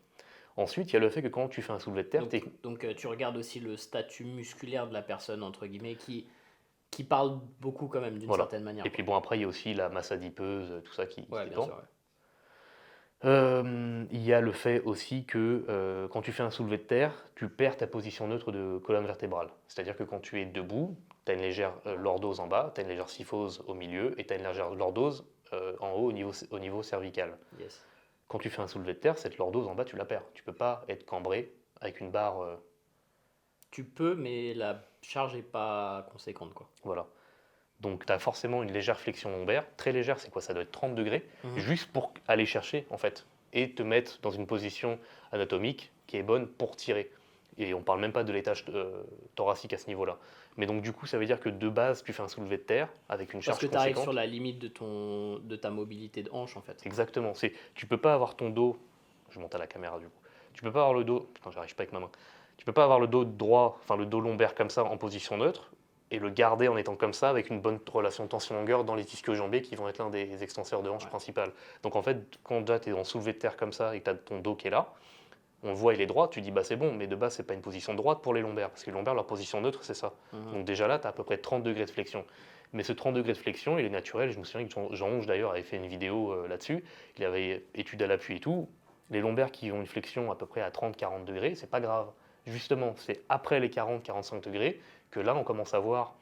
B: Ensuite, il y a le fait que quand tu fais un soulevé de terre,
A: Donc, tu regardes aussi le statut musculaire de la personne, entre guillemets, qui parle beaucoup quand même d'une
B: voilà.
A: certaine manière.
B: Et puis bon, après, il y a aussi la masse adipeuse, tout ça qui
A: Ouais, bien
B: dépend.
A: sûr. Ouais.
B: Il y a le fait aussi que quand tu fais un soulevé de terre, tu perds ta position neutre de colonne vertébrale. C'est-à-dire que quand tu es debout, tu as une légère lordose en bas, tu as une légère syphose au milieu et tu as une légère lordose en haut au niveau cervical.
A: Yes.
B: Quand tu fais un soulevé de terre, cette lordose en bas, tu la perds. Tu peux pas être cambré avec une barre.
A: Tu peux, mais la charge est pas conséquente, quoi.
B: Voilà. Donc tu as forcément une légère flexion lombaire. Très légère, c'est quoi? Ça doit être 30 degrés, juste pour aller chercher, en fait, et te mettre dans une position anatomique qui est bonne pour tirer. Et on parle même pas de l'étage thoracique à ce niveau-là. Mais donc du coup, ça veut dire que de base, tu fais un soulevé de terre avec une
A: Parce
B: charge
A: que tu arrives
B: conséquente.
A: sur la limite de ta mobilité de hanche, en fait.
B: Exactement. Tu peux pas avoir ton dos. Je monte à la caméra du coup. Tu peux pas avoir le dos. Putain, j'arrive pas avec ma main. Tu peux pas avoir le dos droit, enfin le dos lombaire comme ça en position neutre et le garder en étant comme ça avec une bonne relation tension-longueur dans les ischio-jambiers qui vont être l'un des extenseurs de hanche principal. Donc en fait, quand tu es en soulevé de terre comme ça et que tu as ton dos qui est là, on le voit, il est droit, tu dis bah c'est bon, mais de base c'est pas une position droite pour les lombaires, parce que les lombaires, leur position neutre c'est ça. Donc déjà là, tu as à peu près 30 degrés de flexion. Mais ce 30 degrés de flexion, il est naturel, je me souviens que Jean Ronge d'ailleurs avait fait une vidéo là-dessus, il avait étude à l'appui et tout, les lombaires qui ont une flexion à peu près à 30-40 degrés, c'est pas grave. Justement, c'est après les 40-45 degrés que là on commence à voir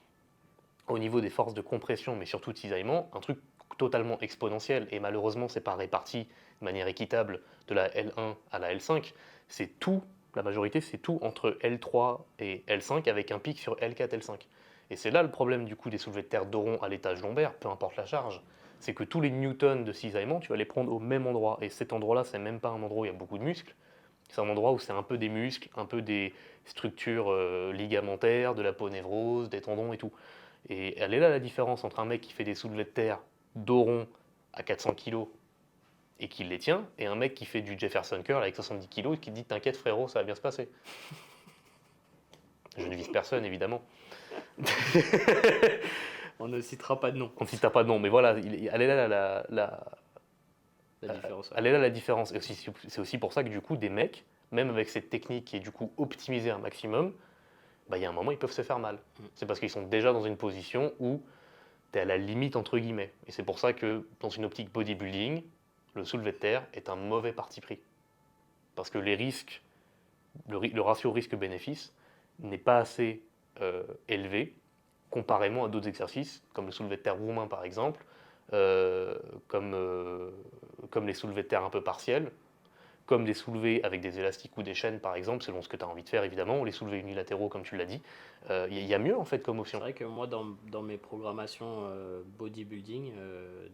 B: au niveau des forces de compression, mais surtout de cisaillement, un truc totalement exponentiel. Et malheureusement, c'est pas réparti de manière équitable de la L1 à la L5. C'est tout, la majorité, c'est tout entre L3 et L5 avec un pic sur L4, L5. Et c'est là le problème du coup des soulevés de terre d'Oron à l'étage lombaire, peu importe la charge. C'est que tous les newtons de cisaillement, tu vas les prendre au même endroit. Et cet endroit-là, c'est même pas un endroit où il y a beaucoup de muscles. C'est un endroit où c'est un peu des muscles, un peu des structures ligamentaires, de la ponévrose, des tendons et tout. Et elle est là la différence entre un mec qui fait des soulevés de terre d'Oron à 400 kg et qui les tient, et un mec qui fait du Jefferson curl avec 70 kg et qui dit t'inquiète frérot, ça va bien se passer. Je ne vise personne évidemment.
A: On ne citera pas de nom.
B: On ne citera pas de nom, mais voilà, elle est là
A: La différence. Ouais.
B: elle est là la différence. Et c'est aussi pour ça que du coup, des mecs, même avec cette technique qui est du coup optimisée un maximum, bah, il y a un moment, ils peuvent se faire mal. C'est parce qu'ils sont déjà dans une position où tu es à la limite entre guillemets. Et c'est pour ça que dans une optique bodybuilding, le soulevé de terre est un mauvais parti pris. Parce que les risques, le ratio risque-bénéfice n'est pas assez élevé comparément à d'autres exercices, comme le soulevé de terre roumain par exemple, euh, comme, euh, comme les soulevés de terre un peu partiels, comme des soulevés avec des élastiques ou des chaînes par exemple, selon ce que tu as envie de faire évidemment, ou les soulevés unilatéraux comme tu l'as dit. Il y a mieux en fait comme
A: C'est
B: option.
A: vrai que moi, dans mes programmations bodybuilding,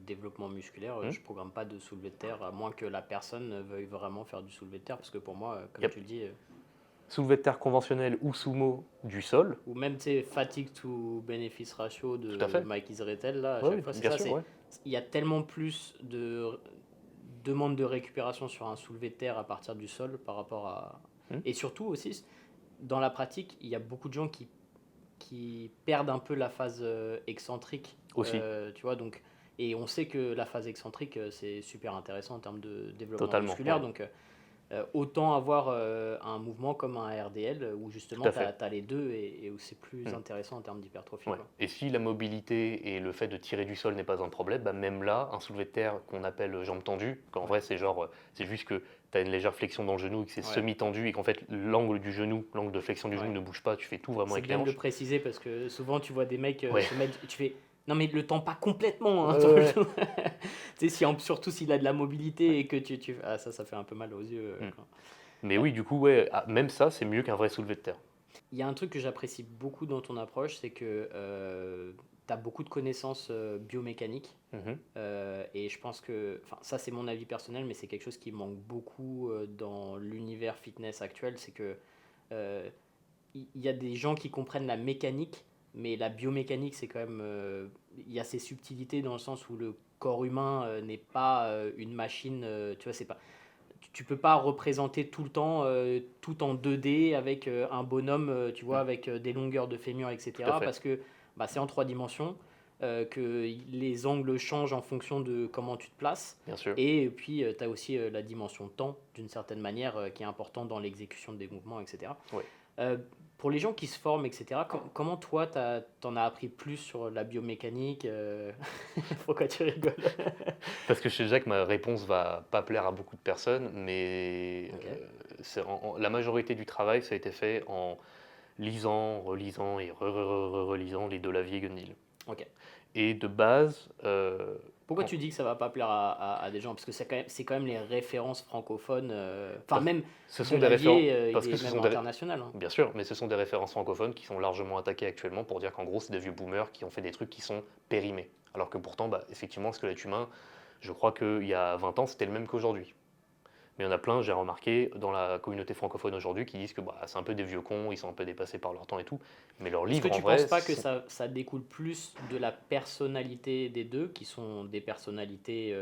A: développement musculaire, je programme pas de soulevé de terre, à moins que la personne veuille vraiment faire du soulevé de terre, parce que pour moi, comme
B: Yep.
A: tu le dis,
B: Soulevé de terre conventionnel ou sumo du sol.
A: ou même, tu sais, fatigue to benefit ratio
B: Tout à
A: de
B: fait.
A: Mike Israetel, là, à
B: Ouais,
A: chaque
B: oui,
A: fois, c'est
B: bien
A: ça.
B: sûr, ouais.
A: Il y a tellement plus de demandes de récupération sur un soulevé de terre à partir du sol par rapport à... Et surtout aussi, dans la pratique, il y a beaucoup de gens qui perdent un peu la phase excentrique.
B: Aussi.
A: Tu vois, donc, et on sait que la phase excentrique, c'est super intéressant en termes de développement
B: Totalement,
A: musculaire.
B: ouais.
A: Donc, autant avoir un mouvement comme un RDL où justement
B: Tout à
A: tu
B: fait.
A: as les deux et où c'est plus intéressant en termes d'hypertrophie.
B: Ouais.
A: Quoi.
B: Et si la mobilité et le fait de tirer du sol n'est pas un problème, bah même là, un soulevé de terre qu'on appelle jambe tendue, qu'en vrai c'est genre, c'est juste que tu as une légère flexion dans le genou et que c'est
A: Ouais.
B: semi-tendu et qu'en fait l'angle du genou, l'angle de flexion du genou
A: Ouais.
B: ne bouge pas, tu fais tout vraiment
A: C'est
B: avec les
A: bien de le
B: hanches.
A: préciser parce que souvent tu vois des mecs
B: Ouais.
A: se mettre, tu fais non mais le tends pas complètement hein,
B: Ouais,
A: ton
B: ouais.
A: genou. Tu sais, surtout s'il a de la mobilité et que ah ça fait un peu mal aux yeux. Quoi.
B: Mais oui, du coup, ouais, même ça, c'est mieux qu'un vrai soulevé de terre.
A: Il y a un truc que j'apprécie beaucoup dans ton approche, c'est que as beaucoup de connaissances biomécaniques.
B: Mhm.
A: Et je pense que, enfin, ça c'est mon avis personnel, mais c'est quelque chose qui manque beaucoup dans l'univers fitness actuel. C'est que euh, il y a des gens qui comprennent la mécanique, mais la biomécanique, c'est quand même. Il y a ces subtilités dans le sens où le corps humain n'est pas une machine. Tu vois, c'est pas. Tu peux pas représenter tout le temps tout en 2D avec un bonhomme, tu vois,
B: Mm.
A: avec des longueurs de fémur,
B: Tout à
A: etc.
B: fait,
A: Parce que bah, c'est en 3 dimensions, que les angles changent en fonction de comment tu te places.
B: bien sûr.
A: Et puis, tu as aussi la dimension de temps, d'une certaine manière, qui est importante dans l'exécution des mouvements, etc.
B: Oui.
A: Euh, pour les gens qui se forment, etc., comment toi, t'en as appris plus sur la biomécanique Pourquoi tu rigoles?
B: Parce que je sais déjà que ma réponse va pas plaire à beaucoup de personnes, mais
A: Ok,
B: la majorité du travail, ça a été fait en lisant, relisant et relisant les Delavier et Gundil.
A: ok.
B: Et de base,
A: Pourquoi
B: quand-
A: tu dis que ça va pas plaire à des gens? Parce que c'est quand même les références francophones. Enfin,
B: parce-
A: même
B: ce sont des références,
A: Delavier, il
B: parce que
A: est
B: ce
A: même
B: sont des,
A: international, hein.
B: bien sûr, mais ce sont des références francophones qui sont largement attaquées actuellement pour dire qu'en gros, c'est des vieux boomers qui ont fait des trucs qui sont périmés. Alors que pourtant, bah, effectivement, le squelette humain, je crois qu'il y a 20 ans, c'était le même qu'aujourd'hui. Mais il y en a plein, j'ai remarqué, dans la communauté francophone aujourd'hui, qui disent que bah, c'est un peu des vieux cons, ils sont un peu dépassés par leur temps et tout. Mais leurs
A: Est-ce que
B: livres, en
A: tu penses
B: vrai,
A: pas que ça découle plus de la personnalité des deux, qui sont des personnalités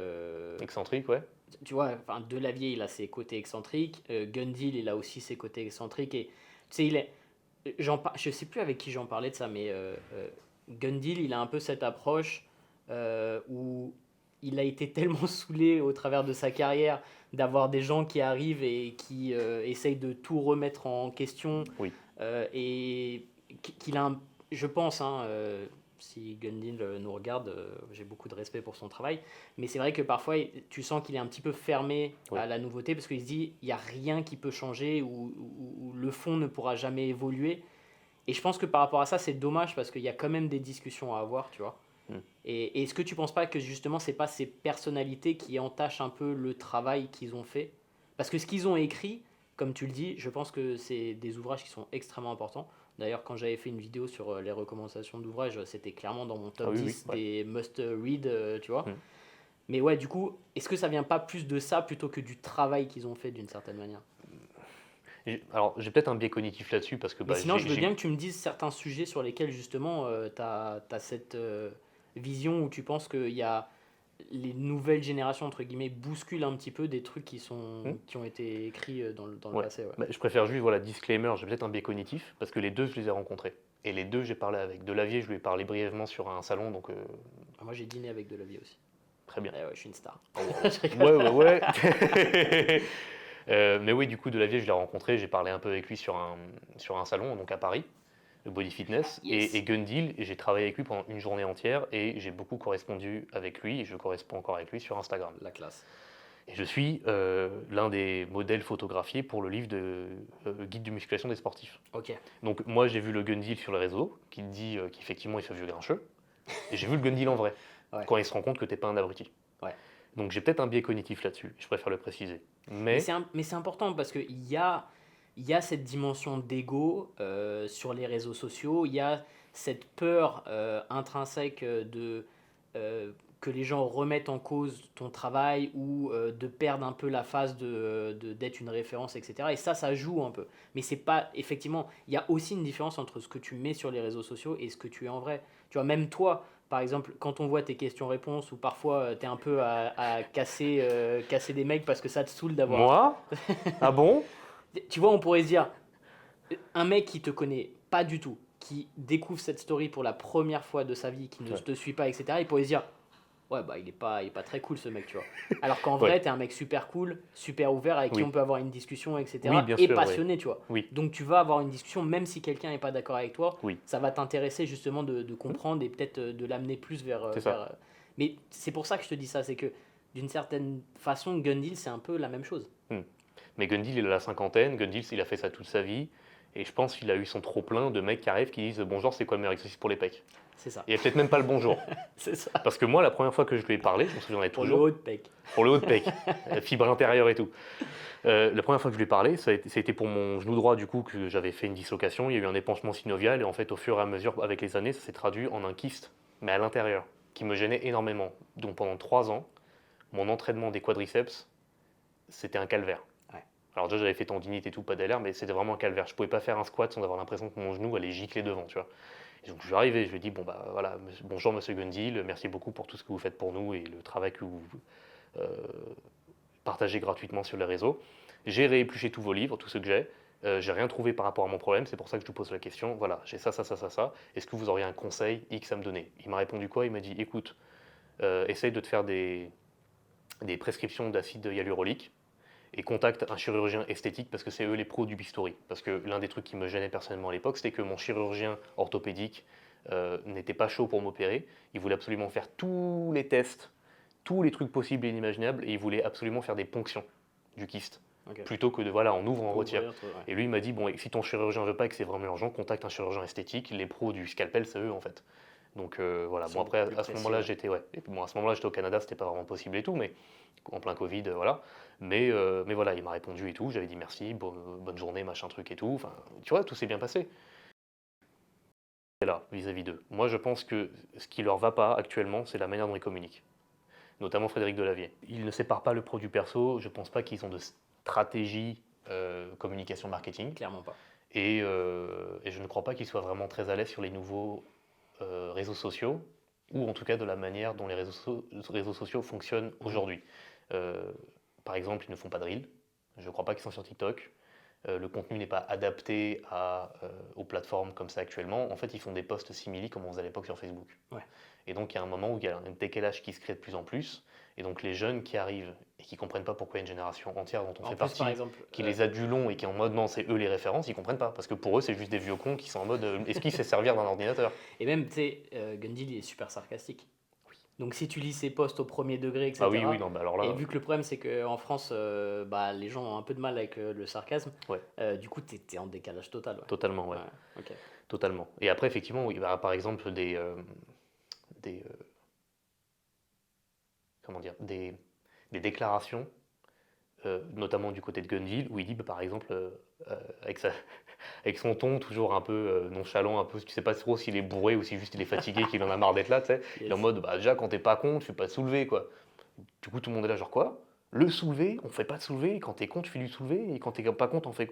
B: excentriques, ouais.
A: tu vois, enfin, Delavier, il a ses côtés excentriques, Gundil, il a aussi ses côtés excentriques, et tu sais, je sais plus avec qui j'en parlais de ça, mais Gundil, il a un peu cette approche où il a été tellement saoulé au travers de sa carrière d'avoir des gens qui arrivent et qui essayent de tout remettre en question,
B: Oui,
A: et qu'il a, je pense, hein, si Gundil nous regarde, j'ai beaucoup de respect pour son travail, mais c'est vrai que parfois tu sens qu'il est un petit peu fermé
B: oui.
A: à la nouveauté parce qu'il se dit il n'y a rien qui peut changer ou le fond ne pourra jamais évoluer. Et je pense que par rapport à ça, c'est dommage parce qu'il y a quand même des discussions à avoir, tu vois.
B: Hmm.
A: Et est-ce que tu penses pas que justement, c'est pas ces personnalités qui entachent un peu le travail qu'ils ont fait? Parce que ce qu'ils ont écrit, comme tu le dis, je pense que c'est des ouvrages qui sont extrêmement importants. D'ailleurs, quand j'avais fait une vidéo sur les recommandations d'ouvrages, c'était clairement dans mon
B: Ah
A: top
B: oui, oui,
A: 10
B: ouais.
A: des must-read, tu vois.
B: Hmm.
A: Mais ouais, du coup, est-ce que ça vient pas plus de ça plutôt que du travail qu'ils ont fait d'une certaine manière?
B: Alors, j'ai peut-être un biais cognitif là-dessus parce que
A: Mais
B: bah,
A: sinon, je veux bien que tu me dises certains sujets sur lesquels justement tu as cette vision où tu penses qu'il y a les nouvelles générations, entre guillemets, bousculent un petit peu des trucs
B: Hmm.
A: qui ont été écrits dans le
B: Ouais.
A: passé. Ouais.
B: Bah, je préfère juste, voilà, disclaimer, j'ai peut-être un biais cognitif parce que les deux, je les ai rencontrés. Et les deux, j'ai parlé avec. Delavier, je lui ai parlé brièvement sur un salon, donc
A: Ah, moi, j'ai dîné avec Delavier aussi.
B: très bien.
A: Eh ouais, je suis une star.
B: Oh,
A: Je rigole.
B: ouais, ouais, ouais. Mais oui, du coup, Delavier, je l'ai rencontré, j'ai parlé un peu avec lui sur un salon, donc à Paris, le Body Fitness.
A: Yes.
B: Et Gundil, et j'ai travaillé avec lui pendant une journée entière et j'ai beaucoup correspondu avec lui et je corresponds encore avec lui sur Instagram.
A: La classe.
B: Et je suis l'un des modèles photographiés pour le livre de Guide de musculation des sportifs.
A: Ok.
B: Donc moi, j'ai vu le Gundil sur les réseaux qui dit qu'effectivement, il fait vieux grincheux. Et j'ai vu le Gundil en vrai,
A: Ouais.
B: quand il se rend compte que t'es pas un abruti.
A: Ouais.
B: Donc j'ai peut-être un biais cognitif là-dessus, je préfère le préciser. Mais
A: Mais c'est important parce qu'il y a cette dimension d'ego sur les réseaux sociaux, il y a cette peur intrinsèque que les gens remettent en cause ton travail ou de perdre un peu la phase d'être une référence, etc. Et ça joue un peu. Mais c'est pas, effectivement, il y a aussi une différence entre ce que tu mets sur les réseaux sociaux et ce que tu es en vrai. Tu vois, même toi, par exemple, quand on voit tes questions-réponses ou parfois tu es un peu à casser des mecs parce que ça te saoule d'avoir.
B: moi, ah bon?
A: Tu vois, on pourrait se dire, un mec qui te connaît pas du tout, qui découvre cette story pour la première fois de sa vie, qui ne
B: Ouais.
A: te suit pas, etc., il pourrait se dire, ouais, bah il est pas très cool ce mec, tu vois. Alors qu'en
B: Ouais.
A: vrai, t'es un mec super cool, super ouvert, avec qui
B: Oui.
A: on peut avoir une discussion, etc.,
B: Oui, bien
A: et
B: sûr,
A: passionné, tu vois.
B: Oui,
A: Donc tu vas avoir une discussion, même si quelqu'un n'est pas d'accord avec toi,
B: oui,
A: ça va t'intéresser justement de comprendre et peut-être de l'amener plus
B: c'est
A: vers,
B: ça.
A: Mais c'est pour ça que je te dis ça, c'est que d'une certaine façon, Gundil, c'est un peu la même chose.
B: Hmm. Mais Gundil, il a la cinquantaine, Gundil, il a fait ça toute sa vie. Et je pense qu'il a eu son trop-plein de mecs qui arrivent qui disent bonjour, c'est quoi le meilleur exercice pour les pecs?
A: C'est ça.
B: Il n'y a peut-être même pas le bonjour.
A: C'est ça.
B: Parce que moi, la première fois que je lui ai parlé, je me souviendrai
A: Pour le
B: toujours,
A: haut de pec.
B: pour le haut de pec, fibre intérieure et tout. La première fois que je lui ai parlé, ça a été pour mon genou droit, du coup, que j'avais fait une dislocation. Il y a eu un épanchement synovial, et en fait, au fur et à mesure, avec les années, ça s'est traduit en un kyste mais à l'intérieur, qui me gênait énormément. Donc pendant 3 ans, mon entraînement des quadriceps, c'était un calvaire.
A: Ouais.
B: Alors déjà j'avais fait tendinite et tout, pas d'alerte, mais c'était vraiment un calvaire. Je pouvais pas faire un squat sans avoir l'impression que mon genou allait gicler devant, tu vois. Et donc je suis arrivé, je lui ai dit, bon bah voilà, bonjour monsieur Gundil, merci beaucoup pour tout ce que vous faites pour nous et le travail que vous euh, partagez gratuitement sur les réseaux. J'ai réépluché tous vos livres, tout ce que j'ai rien trouvé par rapport à mon problème, c'est pour ça que je vous pose la question. Voilà, j'ai ça, ça, ça, ça, ça. Est-ce que vous auriez un conseil X à me donner? Il m'a répondu quoi? Il m'a dit, écoute, essaye de te faire des prescriptions d'acide hyaluronique et contacte un chirurgien esthétique parce que c'est eux les pros du bistouri. Parce que l'un des trucs qui me gênait personnellement à l'époque, c'était que mon chirurgien orthopédique n'était pas chaud pour m'opérer. Il voulait absolument faire tous les tests, tous les trucs possibles et inimaginables, et il voulait absolument faire des ponctions du kyste.
A: Ok.
B: Plutôt que de voilà, on ouvre, on retire.
A: Ouais.
B: Et lui il m'a dit, bon, si ton chirurgien veut pas et que c'est vraiment urgent, contacte un chirurgien esthétique. Les pros du scalpel, c'est eux en fait. Donc voilà, bon après à ce moment-là j'étais Et puis, bon, à ce moment-là j'étais au Canada, c'était pas vraiment possible et tout, mais en plein Covid, voilà. Mais voilà, il m'a répondu et tout. J'avais dit merci, bonne journée, machin truc et tout. Enfin, tu vois, tout s'est bien passé. Et là, vis-à-vis d'eux. Moi, je pense que ce qui leur va pas actuellement, c'est la manière dont ils communiquent. Notamment Frédéric Delavier. Ils ne séparent pas le pro du perso. Je pense pas qu'ils ont de stratégie communication marketing.
A: Clairement pas.
B: Et je ne crois pas qu'ils soient vraiment très à l'aise sur les nouveaux réseaux sociaux, ou en tout cas de la manière dont les réseaux sociaux fonctionnent aujourd'hui. Par exemple, ils ne font pas de reel. Je ne crois pas qu'ils sont sur TikTok. Le contenu n'est pas adapté aux plateformes comme ça actuellement. En fait, ils font des posts simili comme on faisait à l'époque sur Facebook.
A: Ouais.
B: Et donc, il y a un moment où il y a un décalage qui se crée de plus en plus. Et donc, les jeunes qui arrivent et qui ne comprennent pas pourquoi il y a une génération entière dont on fait partie,
A: par exemple,
B: qui les adulons et qui est en mode non, c'est eux les références, ils ne comprennent pas. Parce que pour eux, c'est juste des vieux cons qui sont en mode est-ce qu'il sait servir d'un ordinateur?
A: Et même, tu sais, Gundil il est super sarcastique. Donc si tu lis ses posts au premier degré,
B: Ah
A: etc.
B: oui, oui, non, bah alors là,
A: Et vu que le problème c'est qu'en France, bah, les gens ont un peu de mal avec le sarcasme,
B: ouais,
A: du coup t'es en décalage total. Ouais.
B: totalement, ouais.
A: Ouais, ok.
B: Totalement. Et après, effectivement, oui, bah, par exemple, des, comment dire, des déclarations, notamment du côté de Gunville, où il dit, bah, par exemple, avec, avec son ton toujours un peu nonchalant, un peu, tu sais pas trop s'il est bourré ou si juste il est fatigué, qu'il en a marre d'être là, tu sais. Il est en mode, bah, déjà, quand t'es pas con, tu fais pas de soulevé, quoi. Du coup, tout le monde est là, genre quoi? Le soulevé, on fait pas de soulevé, quand t'es con, tu fais du soulevé, et quand t'es pas con, t'en fais.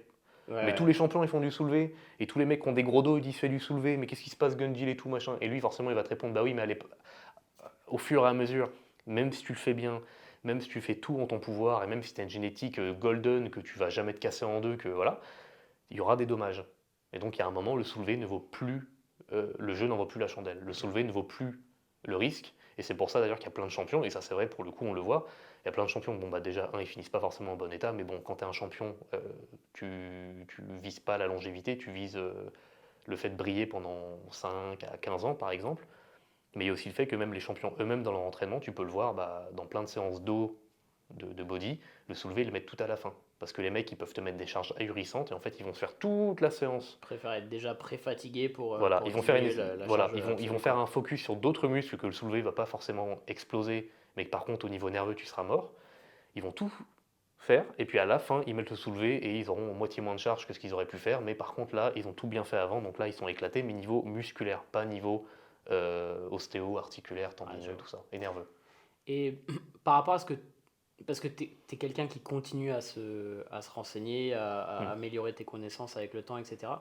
A: Ouais,
B: Mais tous les champions, ils font du soulevé, et tous les mecs qui ont des gros dos, ils disent fais du soulevé, mais qu'est-ce qui se passe, Gunville et tout, machin. Et lui, forcément, il va te répondre, bah oui, mais au fur et à mesure, même si tu le fais bien, même si tu fais tout en ton pouvoir, et même si tu as une génétique golden, que tu vas jamais te casser en deux, que voilà, il y aura des dommages. Et donc, il y a un moment, le soulevé ne vaut plus, le jeu n'en vaut plus la chandelle. Le soulevé ne vaut plus le risque. Et c'est pour ça d'ailleurs qu'il y a plein de champions, et ça c'est vrai, pour le coup, on le voit. Il y a plein de champions, bon bah déjà, ils finissent pas forcément en bon état, mais bon, quand tu es un champion, tu vises pas la longévité, tu vises le fait de briller pendant 5 à 15 ans, par exemple. Mais il y a aussi le fait que même les champions eux-mêmes dans leur entraînement, tu peux le voir dans plein de séances d'eau, de body, le soulevé, ils le mettent tout à la fin. Parce que les mecs, ils peuvent te mettre des charges ahurissantes et en fait, ils vont se faire toute la séance.
A: Je préfère être déjà pré-fatigué
B: Voilà,
A: pour
B: ils vont faire,
A: diminuer la
B: voilà,
A: charge
B: ils vont faire un focus sur d'autres muscles que le soulevé va pas forcément exploser, mais que par contre, au niveau nerveux, tu seras mort. Ils vont tout faire et puis à la fin, ils mettent le soulevé et ils auront moitié moins de charge que ce qu'ils auraient pu faire. Mais par contre, là, ils ont tout bien fait avant, donc là, ils sont éclatés, mais niveau musculaire, pas niveau ostéo, articulaire, tendineux, tout ça, et nerveux.
A: Et par rapport à ce que... Parce que tu es quelqu'un qui continue à se renseigner, à améliorer tes connaissances avec le temps, etc.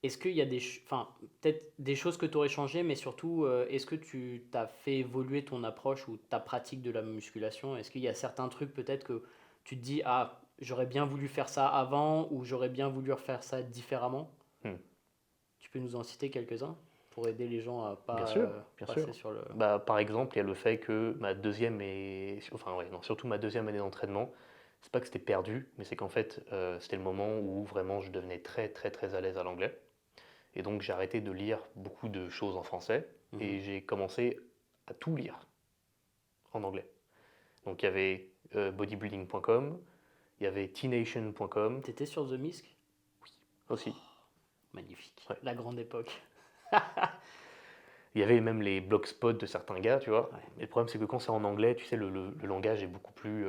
A: Est-ce qu'il y a enfin, peut-être des choses que tu aurais changées, mais surtout, est-ce que tu t'as fait évoluer ton approche ou ta pratique de la musculation? Est-ce qu'il y a certains trucs peut-être que tu te dis, ah, j'aurais bien voulu faire ça avant ou j'aurais bien voulu refaire ça différemment?
B: Hmm.
A: Tu peux nous en citer quelques-uns pour aider les gens à pas
B: Bien sûr,
A: passer sur le...
B: Bah, par exemple, il y a le fait que ma deuxième enfin ouais, non, surtout ma deuxième année d'entraînement, c'est pas que c'était perdu, mais c'est qu'en fait, c'était le moment où vraiment je devenais très très très à l'aise à l'anglais. Et donc j'ai arrêté de lire beaucoup de choses en français et j'ai commencé à tout lire en anglais. Donc il y avait bodybuilding.com, il y avait tnation.com.
A: T'étais sur The Misk?
B: Aussi.
A: Magnifique.
B: Ouais.
A: La grande époque.
B: Il y avait même les blogspot de certains gars, tu vois.
A: Ouais.
B: Et le problème, c'est que quand c'est en anglais, tu sais, le langage est beaucoup plus.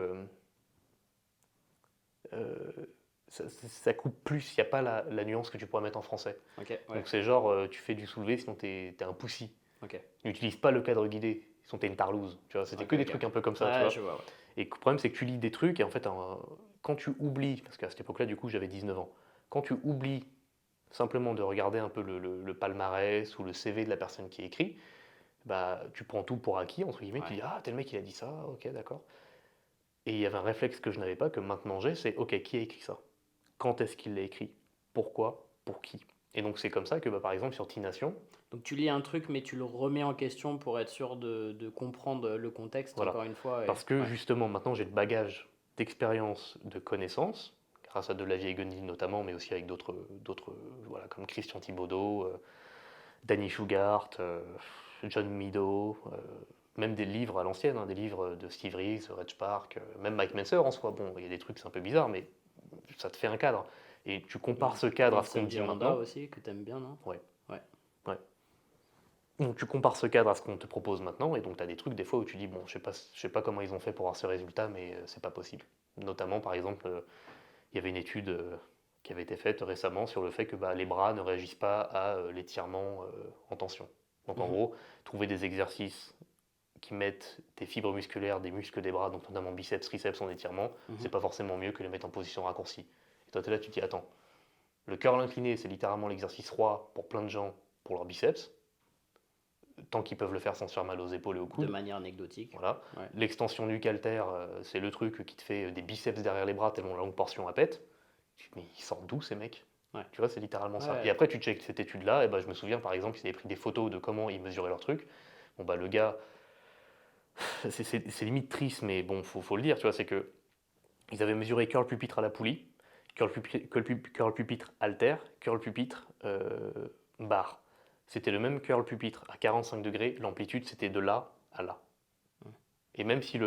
B: Ça coupe plus, il n'y a pas la nuance que tu pourrais mettre en français.
A: Ok, ouais.
B: Donc c'est genre, tu fais du soulevé, sinon t'es un poussi.
A: Ok.
B: N'utilise pas le cadre guidé, sinon t'es une tarlouse. Tu vois, c'était
A: Ok,
B: que des
A: ok.
B: trucs un peu comme ça, tu
A: Ouais,
B: vois.
A: je vois, ouais.
B: Et le problème, c'est que tu lis des trucs, et en fait, quand tu oublies, parce qu'à cette époque-là, du coup, j'avais 19 ans, quand tu oublies simplement de regarder un peu le palmarès ou le CV de la personne qui écrit, bah, tu prends tout pour acquis, entre guillemets, tu
A: Ouais.
B: dis, ah, tel mec, il a dit ça, ok, d'accord. Et il y avait un réflexe que je n'avais pas, que maintenant j'ai, c'est, ok, qui a écrit ça? Quand est-ce qu'il l'a écrit? Pourquoi? Pour qui? Et donc, c'est comme ça que, bah, par exemple, sur T-Nation,
A: Donc tu lis un truc, mais tu le remets en question pour être sûr de comprendre le contexte,
B: voilà.
A: encore une fois.
B: Parce que,
A: Ouais.
B: justement, maintenant, j'ai le bagage d'expérience, de connaissances, grâce à De La Vieille Gundil notamment, mais aussi avec d'autres voilà, comme Christian Thibaudeau, Danny Shugart, John Meadow, même des livres à l'ancienne, hein, des livres de Steve Reeves, Reg Park, même Mike Menser en soi. Bon, il y a des trucs, c'est un peu bizarre, mais ça te fait un cadre. Et tu compares ce cadre à ce qu'on
A: Vincent
B: te dit
A: Miranda
B: maintenant.
A: aussi, que t'aimes bien, non?
B: Ouais,
A: Ouais.
B: ouais. Donc tu compares ce cadre à ce qu'on te propose maintenant, et donc tu as des trucs des fois où tu dis, bon, je sais pas comment ils ont fait pour avoir ce résultat, mais c'est pas possible. Notamment, par exemple, il y avait une étude qui avait été faite récemment sur le fait que bah, les bras ne réagissent pas à l'étirement en tension. Donc en
A: Mhm.
B: gros, trouver des exercices qui mettent tes fibres musculaires, des muscles des bras, donc notamment biceps, triceps en étirement,
A: Mhm.
B: c'est pas forcément mieux que les mettre en position raccourcie. Et toi, tu es là, tu te dis, attends, le curl incliné, c'est littéralement l'exercice roi pour plein de gens pour leurs biceps, tant qu'ils peuvent le faire sans se faire mal aux épaules et aux
A: De
B: coudes.
A: manière anecdotique.
B: Voilà.
A: Ouais.
B: L'extension du caltère, c'est le truc qui te fait des biceps derrière les bras tellement la longue portion à pète. Mais ils sortent d'où ces mecs?
A: Ouais.
B: Tu vois, c'est littéralement ça. Et
A: Ouais.
B: après, tu checkes cette étude-là, et ben, je me souviens par exemple, ils avaient pris des photos de comment ils mesuraient leur truc. Bon, bah, le gars, c'est limite triste, mais bon, faut le dire, tu vois, c'est que ils avaient mesuré curl pupitre à la poulie, curl pupitre halter, curl pupitre barre. C'était le même curl pupitre à 45 degrés, l'amplitude c'était de là à là. Et même si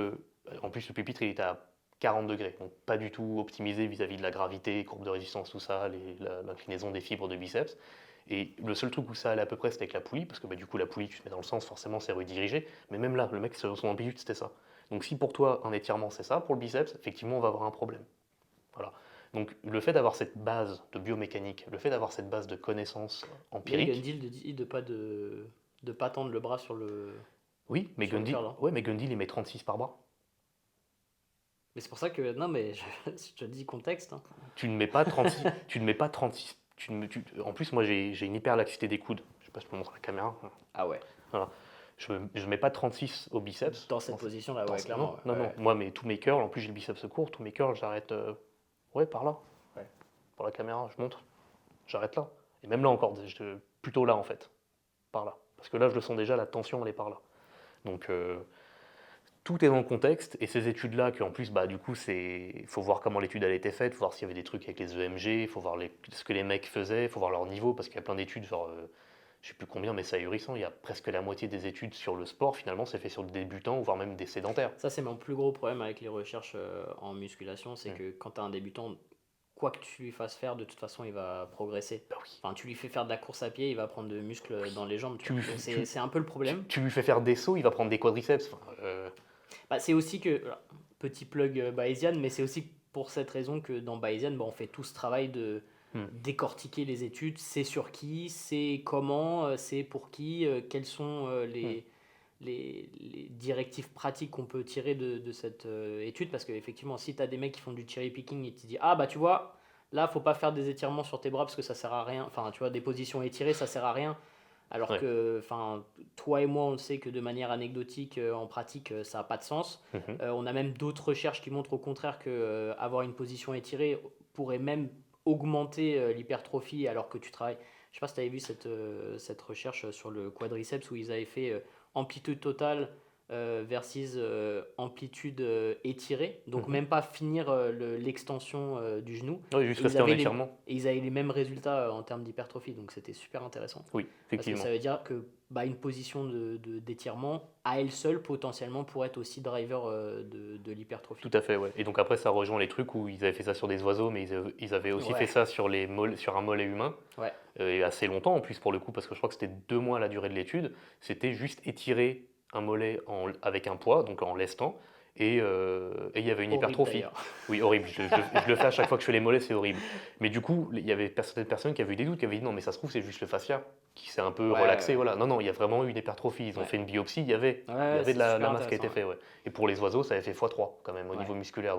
B: en plus le pupitre il était à 40 degrés, donc pas du tout optimisé vis-à-vis de la gravité, courbe de résistance, tout ça, l'inclinaison des fibres de biceps. Et le seul truc où ça allait à peu près, c'était avec la poulie, parce que bah, du coup la poulie, tu te mets dans le sens, forcément c'est redirigé, mais même là, le mec, son amplitude, c'était ça. Donc si pour toi, un étirement, c'est ça, pour le biceps, effectivement, on va avoir un problème. Voilà. Donc le fait d'avoir cette base de biomécanique, le fait d'avoir cette base de connaissances
A: Mais
B: empiriques,
A: Gundil dit de pas tendre le bras sur
B: oui, mais
A: sur le
B: Gundil,
A: curl, hein.
B: ouais, mais Gundil, il met 36 par bras.
A: Mais c'est pour ça que. Non, mais je te dis contexte, hein.
B: Tu ne mets pas 36, tu ne mets pas 36, en plus, moi, j'ai une hyperlaxité des coudes. Je sais pas si je peux montrer à la caméra.
A: Ah ouais.
B: Voilà. Je mets pas 36 au biceps.
A: Dans cette position-là, ouais,
B: Non,
A: clairement.
B: non,
A: Ouais.
B: non. Moi, tous mes curls, en plus, j'ai le biceps court, tous mes curls, j'arrête, ouais, par là.
A: Ouais.
B: Pour la caméra, je montre. J'arrête là. Et même là encore, plutôt là, en fait. Par là. Parce que là, je le sens déjà, la tension, elle est par là. Donc, tout est dans le contexte, et ces études-là, en plus, bah, du coup, il faut voir comment l'étude a été faite, il faut voir s'il y avait des trucs avec les EMG, il faut voir ce que les mecs faisaient, il faut voir leur niveau, parce qu'il y a plein d'études, genre, je sais plus combien, mais c'est ahurissant, il y a presque la moitié des études sur le sport, finalement, c'est fait sur des débutants, voire même des sédentaires.
A: Ça, c'est mon plus gros problème avec les recherches en musculation, c'est
B: Mm.
A: que quand tu as un débutant, quoi que tu lui fasses faire, de toute façon, il va progresser.
B: Bah oui.
A: Enfin, tu lui fais faire de la course à pied, il va prendre de muscles dans les jambes, tu
B: Tu
A: vois.
B: lui,
A: Donc,
B: fais- tu,
A: c'est un peu le problème.
B: tu lui fais faire des sauts, il va prendre des quadriceps. Enfin,
A: Bah, c'est aussi que, alors, petit plug Bayesian, mais c'est aussi pour cette raison que dans Bayesian, bah, on fait tout ce travail de
B: mm.
A: décortiquer les études, c'est sur qui, c'est comment, c'est pour qui, quelles sont
B: Mm.
A: les directives pratiques qu'on peut tirer de cette étude, parce qu'effectivement, si tu as des mecs qui font du cherry picking et tu te dis, ah bah tu vois, là, faut pas faire des étirements sur tes bras parce que ça sert à rien, enfin, tu vois, des positions étirées, ça sert à rien. Alors
B: Ouais.
A: que, enfin, toi et moi, on le sait que de manière anecdotique, en pratique, ça n'a pas de sens.
B: Mhm.
A: On a même d'autres recherches qui montrent au contraire que avoir une position étirée pourrait même augmenter l'hypertrophie alors que tu travailles. Je sais pas si tu avais vu cette recherche sur le quadriceps où ils avaient fait amplitude totale versus amplitude étirée, donc
B: Mhm.
A: même pas finir l'extension du genou.
B: Ouais, juste
A: Et ils
B: rester en
A: avaient
B: étirement.
A: et ils avaient les mêmes résultats en termes d'hypertrophie, donc c'était super intéressant.
B: Oui,
A: Parce que
B: effectivement.
A: ça veut dire que bah, une position d'étirement, à elle seule, potentiellement, pourrait être aussi driver de l'hypertrophie.
B: Tout à fait, ouais. Et donc après, ça rejoint les trucs où ils avaient fait ça sur des oiseaux, mais ils avaient aussi fait
A: Ouais,
B: ça sur sur un mollet humain,
A: ouais.
B: et assez longtemps en plus pour le coup, parce que je crois que c'était 2 mois la durée de l'étude. C'était juste étirer un mollet avec un poids, donc en lestant, et il y avait une
A: Horrible
B: hypertrophie.
A: d'ailleurs.
B: Oui, horrible. Je le fais à chaque fois que je fais les mollets, c'est horrible. Mais du coup, il y avait certaines personnes qui avaient eu des doutes, qui avaient dit non, mais ça se trouve, c'est juste le fascia qui s'est un peu
A: Ouais,
B: relaxé.
A: ouais,
B: Voilà. Non, non, il y a vraiment eu une hypertrophie. Ils ont
A: ouais.
B: fait une biopsie,
A: Ouais,
B: il y
A: ouais,
B: avait de
A: c'est super
B: la masse qui a été
A: intéressant. Ouais.
B: faite. Ouais. Et pour les oiseaux, ça avait fait x3 quand même au
A: Ouais.
B: niveau musculaire.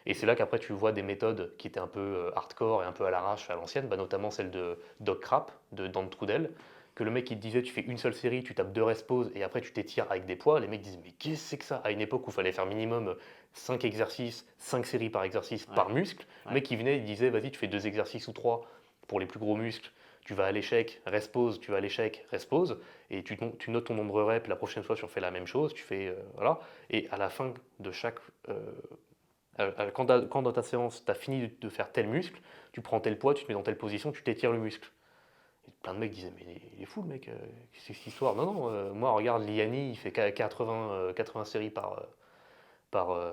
B: Et c'est là qu'après tu vois des méthodes qui étaient un peu hardcore et un peu à l'arrache à l'ancienne, bah, notamment celle de Doc Crap, de Dan Trudel, que le mec il te disait tu fais une seule série, tu tapes 2 rest-poses et après tu t'étires avec des poids. Les mecs disent mais qu'est-ce que c'est que ça? À une époque où il fallait faire minimum 5 exercices, 5 séries par exercice
A: Ouais.
B: par muscle, le
A: Ouais.
B: mec il venait, il disait vas-y tu fais 2 exercices ou 3 pour les plus gros muscles, tu vas à l'échec, rest-pause, tu vas à l'échec, rest-pause, et tu notes ton nombre de reps, la prochaine fois tu refais la même chose, tu fais, voilà, et à la fin de chaque quand dans ta séance, tu as fini de faire tel muscle, tu prends tel poids, tu te mets dans telle position, tu t'étires le muscle. Et plein de mecs disaient, mais il est fou le mec, qu'est-ce que c'est que cette histoire? Non, non, moi regarde, Liani, il fait 80 séries par, euh,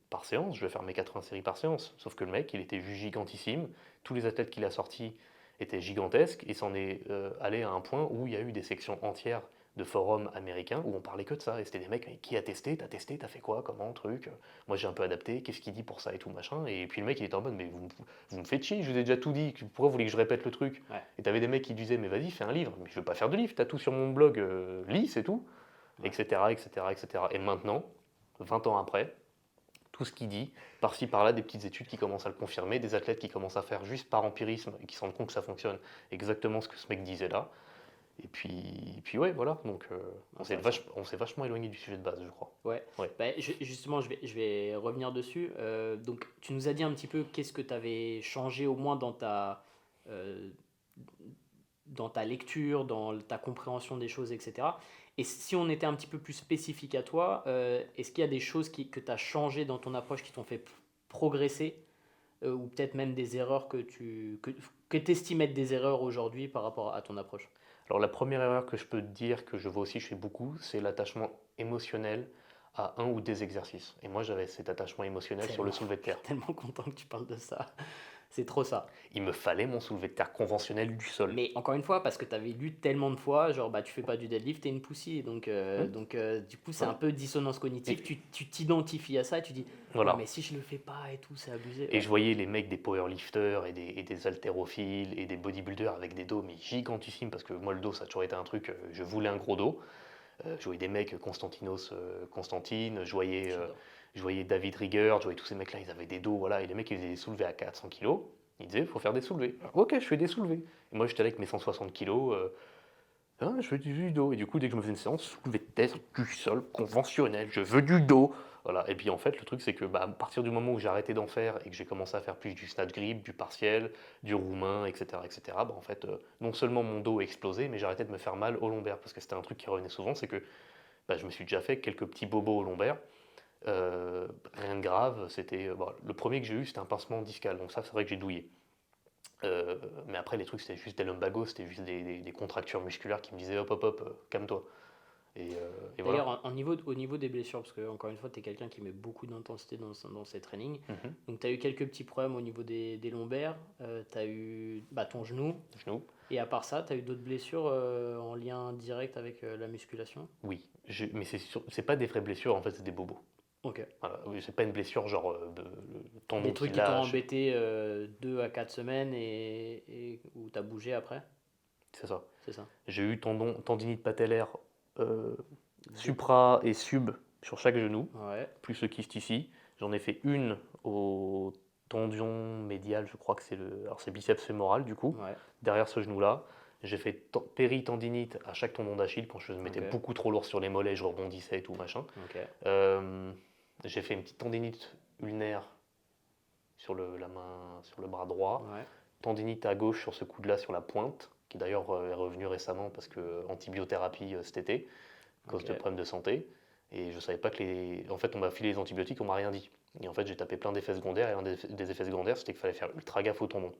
B: par séance, je vais faire mes 80 séries par séance. Sauf que le mec, il était juste gigantissime, tous les athlètes qu'il a sortis étaient gigantesques, et c'en est allé à un point où il y a eu des sections entières de forums américains où on parlait que de ça, et c'était des mecs, mais qui a testé, t'as fait quoi, comment, truc, moi j'ai un peu adapté, qu'est-ce qu'il dit pour ça et tout machin, et puis le mec il était en mode, mais vous me faites chier, je vous ai déjà tout dit, pourquoi vous voulez que je répète le truc?
A: Ouais.
B: Et t'avais des mecs qui disaient, mais vas-y fais un livre, mais je veux pas faire de livre, t'as tout sur mon blog, lis c'est tout,
A: Ouais.
B: etc., etc., etc. Et maintenant, 20 ans après, tout ce qu'il dit, par-ci par-là, des petites études qui commencent à le confirmer, des athlètes qui commencent à faire juste par empirisme et qui se rendent compte que ça fonctionne exactement ce que ce mec disait là. Et puis ouais, voilà, donc
A: Intéressant.
B: on s'est vachement éloigné du sujet de base, je crois.
A: Ouais.
B: Ouais.
A: Bah, justement, je vais revenir dessus. Donc, tu nous as dit un petit peu qu'est-ce que tu avais changé au moins euh, dans ta lecture, dans ta compréhension des choses, etc. Et si on était un petit peu plus spécifique à toi, est-ce qu'il y a des choses que tu as changées dans ton approche qui t'ont fait progresser, ou peut-être même des erreurs que estimais être des erreurs aujourd'hui par rapport à ton approche?
B: Alors la première erreur que je peux te dire, que je vois aussi chez beaucoup, c'est l'attachement émotionnel à un ou des exercices. Et moi j'avais cet attachement émotionnel sur le
A: Tellement,
B: soulevé de
A: je suis
B: terre.
A: tellement content que tu parles de ça. C'est trop ça.
B: Il me fallait mon soulevé de terre conventionnel du sol.
A: Mais encore une fois, parce que tu avais lu tellement de fois, genre bah tu fais pas du deadlift, t'es une poussie.
B: Hmm.
A: Du coup, c'est un
B: Ouais.
A: peu dissonance cognitive.
B: Et
A: Tu t'identifies à ça et tu dis ouais,
B: voilà.
A: mais si je le fais pas et tout, c'est abusé.
B: Et
A: Ouais,
B: je voyais les mecs des powerlifters et des haltérophiles et des bodybuilders avec des dos mais gigantissimes parce que moi le dos ça a toujours été un truc, je voulais un gros dos. Je voyais des mecs, Constantinos Constantine,
A: j'adore.
B: je voyais David Rieger, je voyais tous ces mecs là, ils avaient des dos, voilà, et les mecs ils faisaient des soulevés à 400 kilos. Ils disaient, il faut faire des soulevés. Alors, ok, je fais des soulevés. Et moi j'étais avec mes 160 kilos, ah, je veux du dos. Et du coup, dès que je me faisais une séance, soulevé de tête, du sol, conventionnel, je veux du dos. Voilà. Et puis en fait, le truc, c'est que à partir du moment où j'ai arrêté d'en faire et que j'ai commencé à faire plus du snatch grip, du partiel, du roumain, etc., en fait, non seulement mon dos a explosé, mais j'ai arrêté de me faire mal au lombaire. Parce que c'était un truc qui revenait souvent, c'est que je me suis déjà fait quelques petits bobos au lombaire. Rien de grave, le premier que j'ai eu, c'était un pincement discal. Donc ça, c'est vrai que j'ai douillé. Mais après, les trucs, c'était juste des lumbagos, c'était juste des contractures musculaires qui me disaient hop, hop, hop, calme-toi. Et voilà.
A: D'ailleurs, au niveau des blessures, parce que encore une fois, tu es quelqu'un qui met beaucoup d'intensité dans ses trainings.
B: Mhm.
A: Donc, tu as eu quelques petits problèmes au niveau des lombaires, tu as eu bah, ton genou,
B: Genou.
A: et à part ça, tu as eu d'autres blessures en lien direct avec la musculation?
B: Oui. Mais c'est pas des vraies blessures, en fait, c'est des bobos.
A: Ok.
B: Voilà. Oui, c'est pas une blessure genre le tendon
A: Des
B: qui
A: trucs qui t'ont
B: lâche.
A: embêté 2 à 4 semaines et où t'as bougé après,
B: C'est ça.
A: c'est ça?
B: J'ai eu tendinite patellaire euh,
A: Des-
B: supra et sub sur chaque genou,
A: Ouais,
B: plus le kyste ici. J'en ai fait une au tendon médial, je crois que c'est alors c'est biceps fémoral du coup,
A: ouais,
B: derrière ce genou-là. J'ai fait péritendinite à chaque tendon d'Achille quand je me mettais
A: ok,
B: beaucoup trop lourd sur les mollets, je rebondissais et tout machin.
A: ok,
B: Euh, j'ai fait une petite tendinite ulnaire sur la main, sur le bras droit,
A: ouais,
B: tendinite à gauche sur ce coude-là sur la pointe, qui d'ailleurs est revenu récemment parce que antibiothérapie cet été, à cause de
A: ok.
B: problèmes de santé. Et je savais pas que En fait, on m'a filé les antibiotiques, on m'a rien dit. Et en fait, j'ai tapé plein d'effets secondaires, et un des effets secondaires, c'était qu'il fallait faire ultra gaffe au tendon.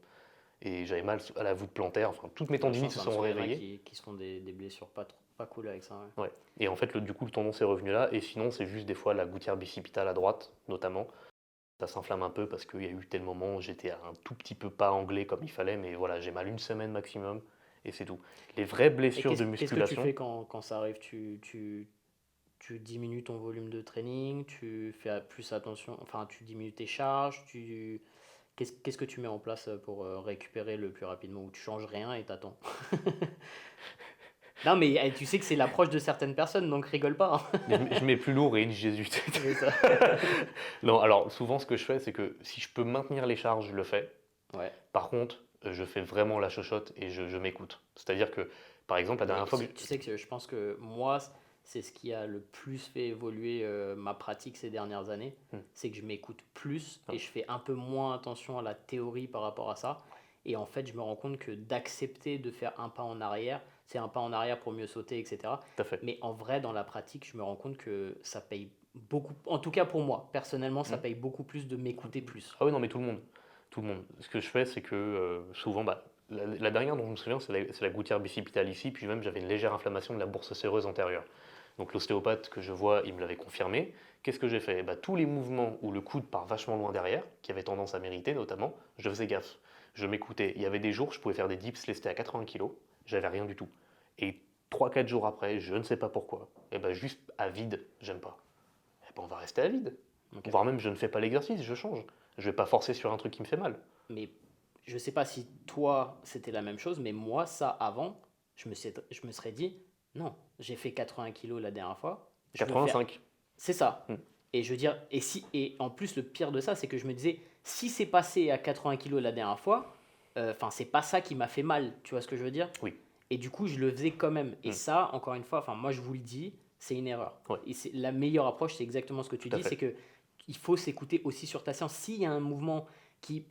B: Et j'avais mal à la voûte plantaire, enfin, toutes mes
A: De la
B: tendinites se
A: chance, hein, parce
B: sont
A: qu'il y en a
B: réveillées.
A: qui se font des blessures pas cool avec ça. Ouais.
B: Ouais. Et en fait, du coup, le tendon s'est revenu là. Et sinon, c'est juste des fois la gouttière bicipitale à droite, notamment. Ça s'inflamme un peu parce qu'il y a eu tel moment où j'étais un tout petit peu pas anglais comme il fallait, mais voilà, j'ai mal une semaine maximum et c'est tout. Les vraies
A: Et
B: blessures de
A: qu'est-ce que tu
B: musculation,
A: fais quand ça arrive? tu diminues ton volume de training, tu fais plus attention, enfin tu diminues tes charges, qu'est-ce que tu mets en place pour récupérer le plus rapidement ou tu changes rien et t'attends? Non mais tu sais que c'est l'approche de certaines personnes donc rigole pas, hein.
B: Je mets plus lourd et une Jésus.
A: C'est ça.
B: Non, alors souvent ce que je fais, c'est que si je peux maintenir les charges, je le fais.
A: Ouais.
B: Par contre, je fais vraiment la chochotte et je m'écoute. C'est-à-dire que, par exemple, la
A: Mais
B: dernière fois que...
A: tu sais que je pense que moi, c'est ce qui a le plus fait évoluer ma pratique ces dernières années.
B: Hmm.
A: C'est que je m'écoute plus
B: Ah.
A: et je fais un peu moins attention à la théorie par rapport à ça. Et en fait, je me rends compte que d'accepter de faire un pas en arrière, c'est un pas en arrière pour mieux sauter, etc.
B: Tout à fait.
A: Mais en vrai, dans la pratique, je me rends compte que ça paye beaucoup. En tout cas pour moi, personnellement, ça
B: Hmm.
A: paye beaucoup plus de m'écouter plus.
B: Ah oui, non, mais tout le monde. Tout le monde. Ce que je fais, c'est que souvent, bah, la dernière dont je me souviens, c'est la gouttière bicipitale ici, puis même j'avais une légère inflammation de la bourse séreuse antérieure. Donc l'ostéopathe que je vois, il me l'avait confirmé. Qu'est-ce que j'ai fait? Bah, tous les mouvements où le coude part vachement loin derrière, qui avait tendance à m'irriter notamment, je faisais gaffe. Je m'écoutais. Il y avait des jours, je pouvais faire des dips lestés à 80 kg, j'avais rien du tout. Et 3 4 jours après, je ne sais pas pourquoi, et bah, juste à vide, j'aime pas. Et ben on va rester à vide.
A: Ok.
B: Voire même je ne fais pas l'exercice, je change. Je vais pas forcer sur un truc qui me fait mal.
A: Mais je sais pas si toi c'était la même chose, mais moi ça avant, je me serais dit non, j'ai fait 80 kilos la dernière fois, je veux faire,
B: 85.
A: c'est ça.
B: Hmm.
A: Et je veux dire, et en plus le pire de ça, c'est que je me disais si c'est passé à 80 kilos la dernière fois, enfin c'est pas ça qui m'a fait mal, tu vois ce que je veux dire?
B: Oui.
A: Et du coup je le faisais quand même. Et
B: Hmm.
A: ça, encore une fois, enfin moi je vous le dis, c'est une erreur.
B: Ouais.
A: Et c'est la meilleure approche, c'est exactement ce que tu
B: Tout à
A: dis, c'est
B: fait.
A: que il faut s'écouter aussi sur ta séance. S'il y a un mouvement qui,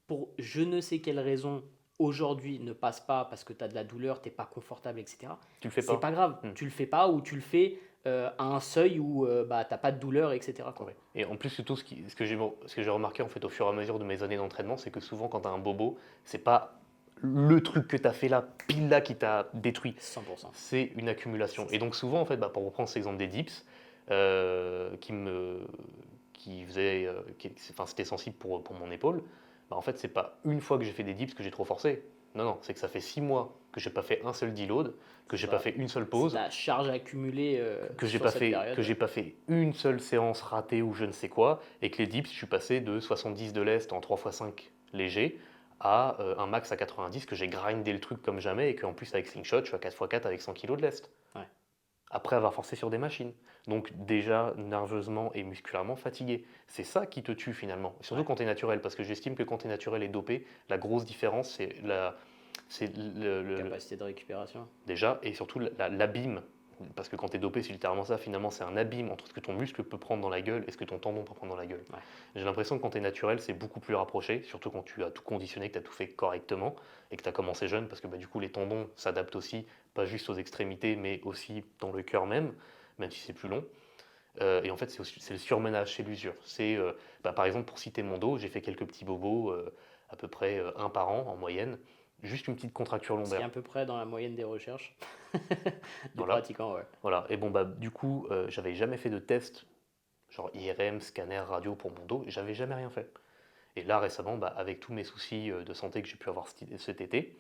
A: pour je ne sais quelle raison, aujourd'hui ne passe pas parce que tu as de la douleur, tu n'es pas confortable, etc.,
B: Tu le fais
A: c'est
B: pas.
A: pas grave.
B: Hmm.
A: Tu le fais pas ou tu le fais à un seuil où bah, tu n'as pas de douleur, etc., quoi.
B: Ouais. Et en plus, surtout, ce que j'ai remarqué en fait au fur et à mesure de mes années d'entraînement, c'est que souvent quand tu as un bobo, c'est pas le truc que tu as fait là, pile là, qui t'a détruit.
A: 100%.
B: C'est une accumulation.
A: C'est
B: Et
A: ça.
B: donc souvent, en fait, bah, pour reprendre cet exemple des dips, qui faisait, enfin, c'était sensible pour mon épaule, bah, en fait, c'est pas une fois que j'ai fait des dips que j'ai trop forcé. Non, non, c'est que ça fait 6 mois que j'ai pas fait un seul deload, que j'ai pas
A: Ça,
B: fait une seule
A: c'est
B: pause,
A: ta charge accumulée
B: que j'ai
A: sur
B: pas
A: cette
B: fait,
A: période.
B: que j'ai pas fait une seule séance ratée ou je ne sais quoi, et que les dips, je suis passé de 70 de lest en 3x5 léger à un max à 90, que j'ai grindé le truc comme jamais, et qu'en plus avec slingshot, je suis à 4x4 avec 100 kg de lest.
A: Ouais.
B: Après avoir forcé sur des machines. Donc déjà nerveusement et musculairement fatigué. C'est ça qui te tue finalement. Surtout
A: Ouais.
B: quand tu es naturel, parce que j'estime que quand tu es naturel et dopé, la grosse différence, c'est
A: Capacité de récupération.
B: déjà, et surtout l'abîme. Parce que quand tu es dopé, c'est littéralement ça. Finalement, c'est un abîme entre ce que ton muscle peut prendre dans la gueule et ce que ton tendon peut prendre dans la gueule.
A: Ouais.
B: J'ai l'impression que quand tu es naturel, c'est beaucoup plus rapproché, surtout quand tu as tout conditionné, que tu as tout fait correctement et que tu as commencé jeune, parce que bah, du coup, les tendons s'adaptent aussi, pas juste aux extrémités, mais aussi dans le cœur même si c'est plus long. Et en fait, c'est le surmenage, c'est l'usure. C'est, par exemple, pour citer mon dos, j'ai fait quelques petits bobos, à peu près un par an en moyenne, juste une petite contracture
A: Ce qui est
B: lombaire.
A: à peu près dans la moyenne des recherches des
B: Voilà.
A: pratiquants, ouais.
B: Voilà. Et bon, bah, du coup, j'avais jamais fait de test, genre IRM, scanner, radio pour mon dos, j'avais jamais rien fait. Et là, récemment, bah, avec tous mes soucis de santé que j'ai pu avoir cet été,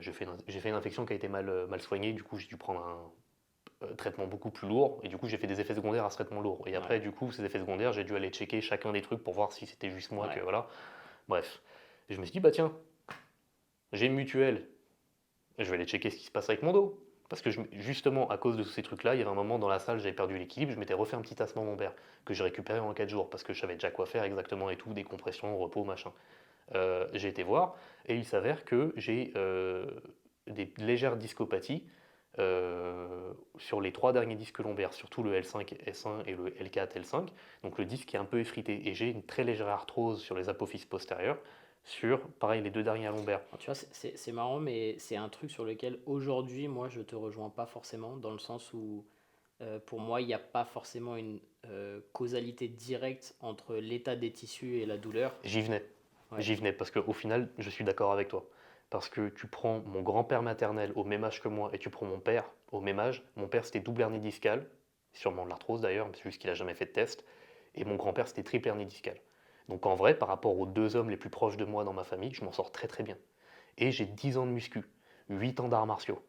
B: j'ai fait une infection qui a été mal soignée, du coup, j'ai dû prendre un traitement beaucoup plus lourd, et du coup, j'ai fait des effets secondaires à ce traitement lourd. Et après,
A: Ouais.
B: du coup, ces effets secondaires, j'ai dû aller checker chacun des trucs pour voir si c'était juste moi que,
A: Ouais.
B: voilà. Bref. Et je me suis dit, bah tiens, j'ai une mutuelle, je vais aller checker ce qui se passe avec mon dos. Parce que justement, à cause de tous ces trucs-là, il y avait un moment dans la salle, j'avais perdu l'équilibre, je m'étais refait un petit tassement lombaire que j'ai récupéré en 4 jours parce que je savais déjà quoi faire exactement et tout, décompression, repos, machin. J'ai été voir et il s'avère que j'ai des légères discopathies sur les 3 derniers disques lombaires, surtout le L5, S1 et le L4, L5. Donc le disque est un peu effrité et j'ai une très légère arthrose sur les apophyses postérieures sur, pareil, les 2 derniers lombaires.
A: Alors, tu vois, c'est marrant, mais c'est un truc sur lequel aujourd'hui, moi, je te rejoins pas forcément, dans le sens où, pour moi, il n'y a pas forcément une causalité directe entre l'état des tissus et la douleur.
B: J'y venais.
A: Ouais.
B: J'y venais parce qu'au final, je suis d'accord avec toi. Parce que tu prends mon grand-père maternel au même âge que moi et tu prends mon père au même âge. Mon père, c'était double hernie discale, sûrement de l'arthrose d'ailleurs, mais c'est juste qu'il n'a jamais fait de test. Et mon grand-père, c'était triple hernie discale. Donc en vrai, par rapport aux 2 hommes les plus proches de moi dans ma famille, je m'en sors très très bien. Et j'ai 10 ans de muscu, 8 ans d'arts martiaux,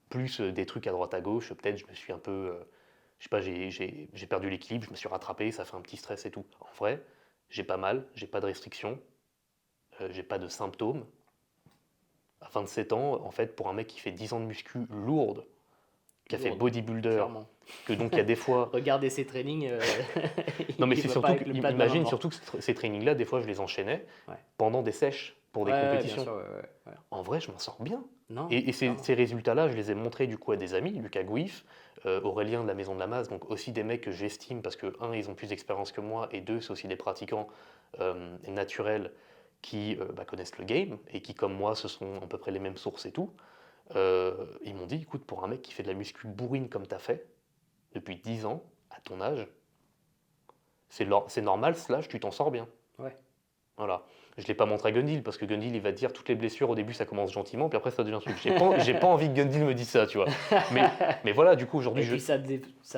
B: plus des trucs à droite à gauche. Peut-être je me suis un peu je sais pas, j'ai perdu l'équilibre, je me suis rattrapé, ça fait un petit stress et tout. En vrai, j'ai pas mal, j'ai pas de restrictions, j'ai pas de symptômes. À 27 ans, en fait, pour un mec qui fait 10 ans de muscu lourde, qui a fait
A: Lourde,
B: bodybuilder,
A: clairement.
B: que donc il y a des fois.
A: Regardez ses trainings,
B: Non, mais
A: il
B: c'est
A: va pas
B: surtout
A: avec
B: que,
A: le plat de la
B: imagine
A: maman.
B: surtout que ces trainings-là, des fois, je les enchaînais
A: Ouais.
B: pendant des sèches pour des
A: Ouais, bien
B: compétitions.
A: sûr, ouais.
B: En vrai, je m'en sors bien.
A: Non,
B: Et ces,
A: clairement.
B: ces résultats-là, je les ai montrés du coup à des amis, Lucas Gouif, Aurélien de la Maison de la Masse, donc aussi des mecs que j'estime parce que, un, ils ont plus d'expérience que moi, et deux, c'est aussi des pratiquants naturels qui connaissent le game et qui, comme moi, ce sont à peu près les mêmes sources et tout. Ils m'ont dit, écoute, pour un mec qui fait de la muscu bourrine comme t'as fait, depuis 10 ans, à ton âge, c'est normal, slash, tu t'en sors bien.
A: Ouais.
B: Voilà. Je ne l'ai pas montré à Gundil parce que Gundil il va te dire toutes les blessures au début ça commence gentiment puis après ça devient un truc. J'ai pas envie que Gundil me dise ça, tu vois. Mais voilà, du coup aujourd'hui
A: Et puis ça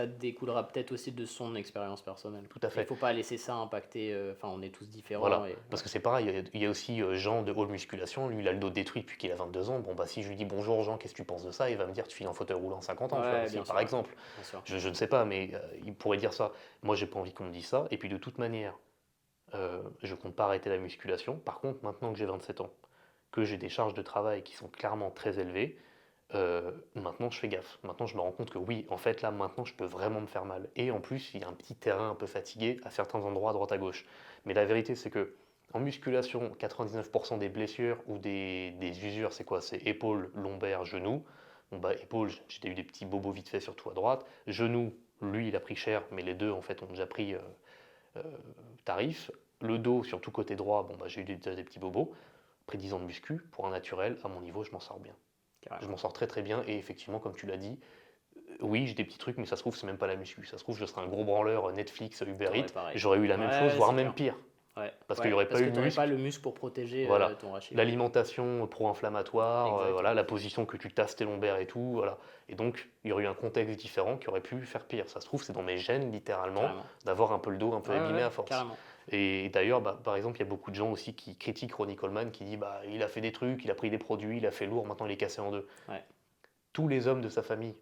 A: découlera peut-être aussi de son expérience personnelle.
B: tout à
A: Il
B: fait.
A: faut pas laisser ça impacter. Enfin, on est tous différents.
B: Voilà.
A: Et,
B: Parce que c'est pareil, il y a aussi Jean de Hall Musculation, lui il a le dos détruit depuis qu'il a 22 ans. Bon bah si je lui dis bonjour Jean, qu'est-ce que tu penses de ça? Il va me dire tu files en fauteuil roulant à 50 ans, tu vois,
A: ouais,
B: aussi,
A: bien
B: par
A: sûr.
B: exemple.
A: Bien sûr.
B: Je ne sais pas, mais il pourrait dire ça. Moi j'ai pas envie qu'on me dise ça. Et puis de toute manière, je compte pas arrêter la musculation. Par contre, maintenant que j'ai 27 ans, que j'ai des charges de travail qui sont clairement très élevées, maintenant je fais gaffe. Maintenant je me rends compte que oui, en fait là maintenant je peux vraiment me faire mal. Et en plus il y a un petit terrain un peu fatigué à certains endroits, à droite à gauche. Mais la vérité c'est que en musculation, 99% des blessures ou des usures, c'est quoi? C'est épaules, lombaires, genoux. Bon bah épaules, j'ai eu des petits bobos vite fait surtout à droite. Genoux, lui il a pris cher, mais les deux en fait ont déjà pris euh, tarif. Le dos, surtout côté droit, bon bah j'ai eu déjà des petits bobos. Après 10 ans de muscu, pour un naturel, à mon niveau, je m'en sors bien. Je
A: Carrément.
B: m'en sors très très bien et effectivement, comme tu l'as dit, oui, j'ai des petits trucs, mais ça se trouve, c'est même pas la muscu. Ça se trouve, je serais un gros branleur Netflix, Uber
A: T'aurais
B: Eats,
A: pareil.
B: j'aurais eu la même chose,
A: Ouais,
B: voire
A: c'est
B: même
A: clair.
B: pire.
A: Ouais,
B: Parce qu'il n'y
A: ouais.
B: aurait pas
A: Parce
B: eu
A: que
B: le
A: t'aurais pas
B: muscle,
A: le muscle pour protéger
B: voilà.
A: ton rachis. Ouais.
B: L'alimentation pro-inflammatoire,
A: Exact.
B: voilà, la position que tu tasses tes lombaires et tout, voilà. Et donc, il y aurait eu un contexte différent qui aurait pu faire pire. Ça se trouve, c'est dans mes gènes, littéralement,
A: Carrément.
B: d'avoir un peu le dos un peu abîmé
A: Ouais,
B: à force.
A: carrément.
B: Et d'ailleurs, par exemple, il y a beaucoup de gens aussi qui critiquent Ronnie Coleman, qui dit bah il a fait des trucs, il a pris des produits, il a fait lourd, maintenant il est cassé en deux.
A: Ouais.
B: Tous les hommes de sa famille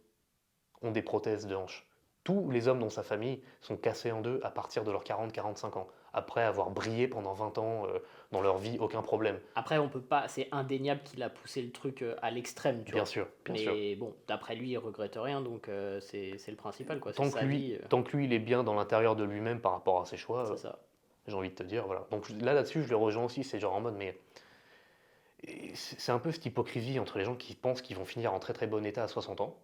B: ont des prothèses de hanches. Tous les hommes dans sa famille sont cassés en deux à partir de leurs 40-45 ans. Après avoir brillé pendant 20 ans dans leur vie, aucun problème.
A: Après, on peut pas. C'est indéniable qu'il a poussé le truc à l'extrême, tu
B: Bien
A: vois.
B: sûr, bien sûr.
A: Mais bon, d'après lui, il regrette rien, donc c'est le principal, quoi. C'est sa vie.
B: Tant que lui, il est bien dans l'intérieur de lui-même par rapport à ses choix,
A: C'est ça.
B: j'ai envie de te dire, voilà. Donc là-dessus, je le rejoins aussi, c'est genre en mode, mais c'est un peu cette hypocrisie entre les gens qui pensent qu'ils vont finir en très très bon état à 60 ans.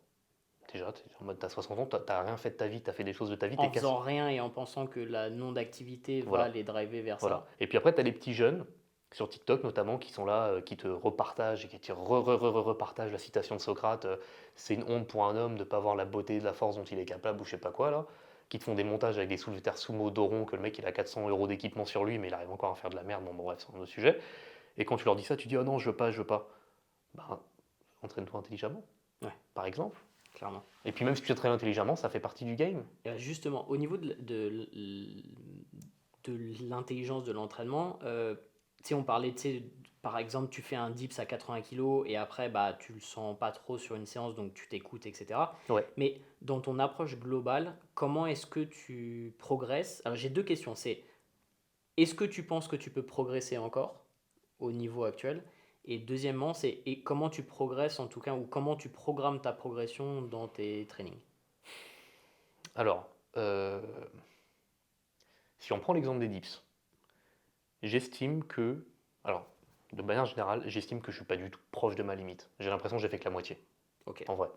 B: Déjà, t'es en mode, t'as 60 ans, t'as rien fait de ta vie, t'as fait des choses de ta vie, t'es
A: En
B: cassé.
A: faisant rien et en pensant que la non-activité va
B: Voilà,
A: les driver vers
B: voilà.
A: ça.
B: Et puis après, t'as les petits jeunes, sur TikTok notamment, qui sont là, qui te repartagent et qui te repartagent la citation de Socrate, c'est une honte pour un homme de ne pas avoir la beauté et de la force dont il est capable, ou je sais pas quoi, là, qui te font des montages avec des soulevés de terre sumo d'Oron, que le mec il a 400 euros d'équipement sur lui, mais il arrive encore à faire de la merde, bon bref, c'est un autre sujet. Et quand tu leur dis ça, tu dis, oh non, je veux pas, je veux pas. Ben, entraîne-toi intelligemment,
A: Ouais,
B: par exemple.
A: clairement.
B: Et puis même si tu t'entraînes intelligemment, ça fait partie du game.
A: Justement, au niveau de l'intelligence de l'entraînement, tu sais, on parlait, tu sais, par exemple, tu fais un dips à 80 kilos et après, bah, tu le sens pas trop sur une séance, donc tu t'écoutes, etc.
B: Ouais.
A: Mais dans ton approche globale, comment est-ce que tu progresses? Alors, j'ai deux questions. C'est, est-ce que tu penses que tu peux progresser encore au niveau actuel? Et deuxièmement, c'est et comment tu progresses en tout cas, ou comment tu programmes ta progression dans tes trainings?
B: Alors, si on prend l'exemple des dips, j'estime que, alors, de manière générale, j'estime que je suis pas du tout proche de ma limite. J'ai l'impression que j'ai fait que la moitié,
A: Ok.
B: en vrai.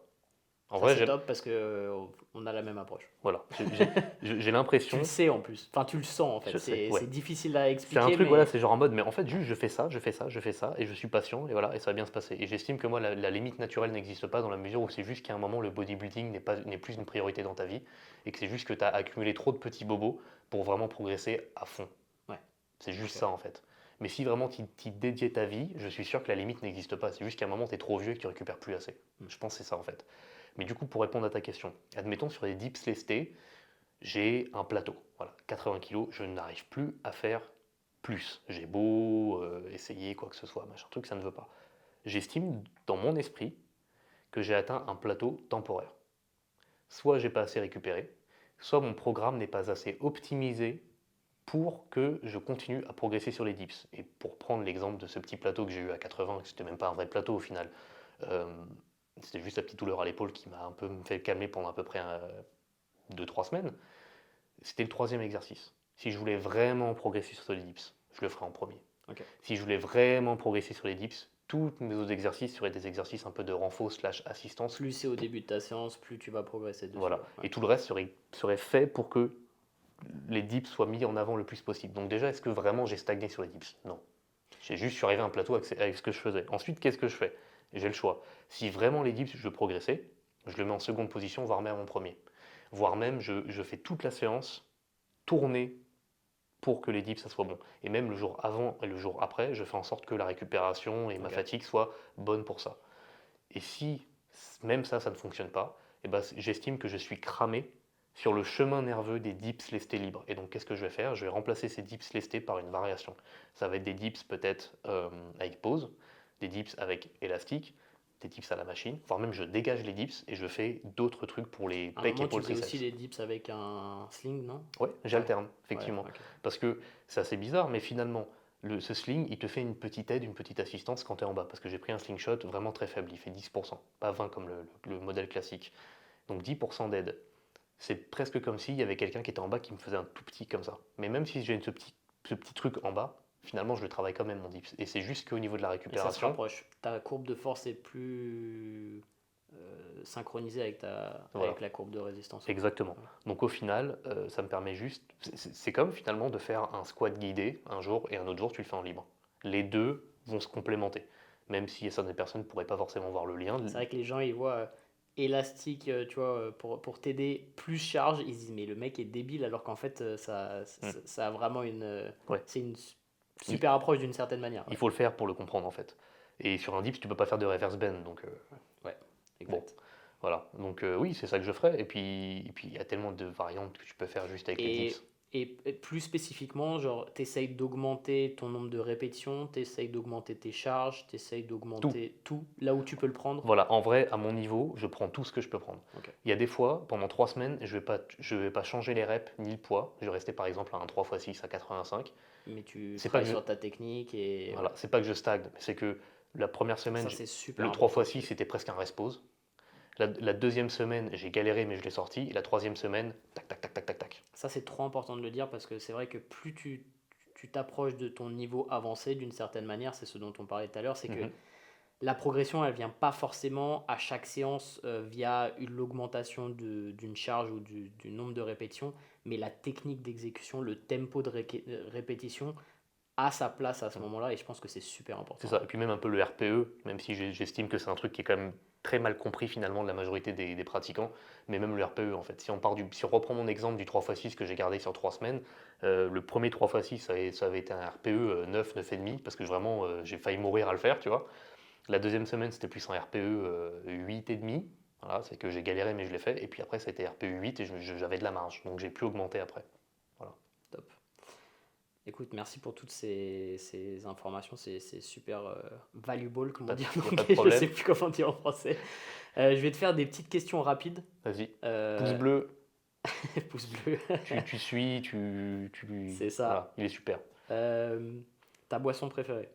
B: En
A: Ça,
B: vrai,
A: c'est top parce que on a la même approche.
B: voilà, j'ai
A: Tu le
B: l'impression,
A: sais en plus. Enfin, tu le sens en
B: je
A: fait.
B: sais,
A: C'est
B: ouais.
A: difficile à
B: C'est un
A: expliquer,
B: truc, voilà,
A: mais
B: c'est genre en mode, mais en fait, juste je fais ça, je fais ça, je fais ça, et je suis patient, et voilà, et ça va bien se passer. Et j'estime que moi, la limite naturelle n'existe pas dans la mesure où c'est juste qu'à un moment, le bodybuilding n'est plus une priorité dans ta vie, et que c'est juste que tu as accumulé trop de petits bobos pour vraiment progresser à fond.
A: ouais.
B: C'est juste
A: Ok.
B: ça en fait. Mais si vraiment tu y dédiais ta vie, je suis sûr que la limite n'existe pas. C'est juste qu'à un moment, tu es trop vieux et que tu récupères plus assez.
A: Hmm.
B: Je pense que c'est ça en fait. Mais du coup, pour répondre à ta question, admettons sur les dips lestés, j'ai un plateau. Voilà, 80 kg, je n'arrive plus à faire plus. J'ai beau essayer quoi que ce soit, machin truc, ça ne veut pas. J'estime dans mon esprit que j'ai atteint un plateau temporaire. soit j'ai pas assez récupéré, soit mon programme n'est pas assez optimisé pour que je continue à progresser sur les dips. Et pour prendre l'exemple de ce petit plateau que j'ai eu à 80, que c'était même pas un vrai plateau au final, euh, c'était juste la petite douleur à l'épaule qui m'a un peu fait calmer pendant à peu près 2-3 semaines. C'était le troisième exercice. Si je voulais vraiment progresser sur les dips, je le ferais en premier.
A: Ok.
B: Si je voulais vraiment progresser sur les dips, tous mes autres exercices seraient des exercices un peu de renfort/assistance.
A: Plus c'est au début de ta séance, plus tu vas progresser dessus.
B: Voilà.
A: Ouais.
B: Et tout le reste serait fait pour que les dips soient mis en avant le plus possible. Donc déjà, est-ce que vraiment j'ai stagné sur les dips? Non. Je suis arrivé à un plateau avec ce que je faisais. Ensuite, qu'est-ce que je fais? J'ai le choix. Si vraiment les dips, je veux progresser, je le mets en seconde position, voire même en premier. Voire même, je fais toute la séance tourner pour que les dips, ça soit bon. Et même le jour avant et le jour après, je fais en sorte que la récupération et ma
A: Ok.
B: fatigue soient bonnes pour ça. Et si même ça ne fonctionne pas, eh ben, j'estime que je suis cramé sur le chemin nerveux des dips lestés libres. Et donc, qu'est-ce que je vais faire? Je vais remplacer ces dips lestés par une variation. Ça va être des dips peut-être avec pause, des dips avec élastique, des dips à la machine, voire même je dégage les dips et je fais d'autres trucs pour les
A: À un
B: pecs,
A: moment, tu
B: épaules,
A: faisais aussi
B: triceps.
A: les dips avec un sling, non?
B: Ouais,
A: Ouais.
B: j'alterne,
A: Ouais,
B: effectivement.
A: ok.
B: Parce que c'est assez bizarre, mais finalement, ce sling, il te fait une petite aide, une petite assistance quand tu es en bas. Parce que j'ai pris un slingshot vraiment très faible, il fait 10%, pas 20 comme le modèle classique. Donc 10% d'aide. C'est presque comme s'il y avait quelqu'un qui était en bas qui me faisait un tout petit comme ça. Mais même si j'ai ce petit truc en bas, finalement, je le travaille quand même, mon dips. Et c'est juste qu'au niveau de la
A: Et ça se
B: récupération,
A: rapproche. Ta courbe de force est plus synchronisée
B: voilà.
A: avec la courbe de résistance.
B: Exactement.
A: Ouais.
B: Donc au final, ça me permet juste. C'est comme finalement de faire un squat guidé un jour et un autre jour tu le fais en libre. Les deux vont se complémenter. Même si certaines personnes ne pourraient pas forcément voir le lien.
A: C'est vrai que les gens, ils voient élastique, tu vois, pour t'aider, plus charge, ils se disent, mais le mec est débile, alors qu'en fait, ça a vraiment
B: Ouais.
A: c'est une
B: Il,
A: super approche d'une certaine manière.
B: il faut le faire pour le comprendre en fait. Et sur un dips, tu peux pas faire de reverse bend. Donc
A: Ouais,
B: bon,
A: exact.
B: voilà. Donc oui, c'est ça que je ferais. Et puis il y a tellement de variantes que tu peux faire juste avec les dips.
A: Et plus spécifiquement, genre, t'essayes d'augmenter ton nombre de répétitions, t'essayes d'augmenter tes charges, t'essayes
B: Tout.
A: d'augmenter tout là où tu peux le prendre.
B: Voilà, en vrai, à mon niveau, je prends tout ce que je peux prendre.
A: Ok.
B: Il y a des fois, pendant 3 semaines, je vais pas changer les reps ni le poids. Je vais rester par exemple à un 3x6 à 85.
A: Mais tu
B: C'est pas
A: travailles
B: que je,
A: sur ta technique et
B: voilà, c'est pas que je stagne, mais c'est que la première semaine,
A: ça, c'est super
B: le
A: important.
B: 3x6 c'était presque un rest pause. La deuxième semaine, j'ai galéré mais je l'ai sorti. Et la troisième semaine, tac, tac, tac, tac, tac, tac.
A: Ça, c'est trop important de le dire parce que c'est vrai que plus tu t'approches de ton niveau avancé d'une certaine manière, c'est ce dont on parlait tout à l'heure, c'est que
B: Mhm.
A: la progression, elle vient pas forcément à chaque séance via l'augmentation d'une charge ou du nombre de répétitions, mais la technique d'exécution, le tempo de répétition a sa place à ce moment-là et je pense que c'est super
B: C'est
A: important.
B: ça. Et puis même un peu le RPE, même si j'estime que c'est un truc qui est quand même très mal compris finalement de la majorité des pratiquants, mais même le RPE en fait. Si on reprend mon exemple du 3x6 que j'ai gardé sur 3 semaines, le premier 3x6 ça avait été un RPE 9, 9,5 parce que vraiment j'ai failli mourir à le faire, tu vois. La deuxième semaine c'était plus un RPE 8,5. Voilà, c'est que j'ai galéré mais je l'ai fait. Et puis après ça a été RPE 8 et j'avais de la marge, donc j'ai pu augmenter après. Voilà.
A: Top. Écoute, merci pour toutes ces informations, c'est super valuable, comme on dit
B: Il
A: en
B: n'y a pas de
A: anglais, je sais
B: problème.
A: plus comment dire en français. Je vais te faire des petites questions rapides.
B: Vas-y. Pouce
A: Euh,
B: bleu,
A: pouce bleu,
B: tu suis,
A: c'est ça.
B: voilà, il est super.
A: Euh, ta boisson préférée?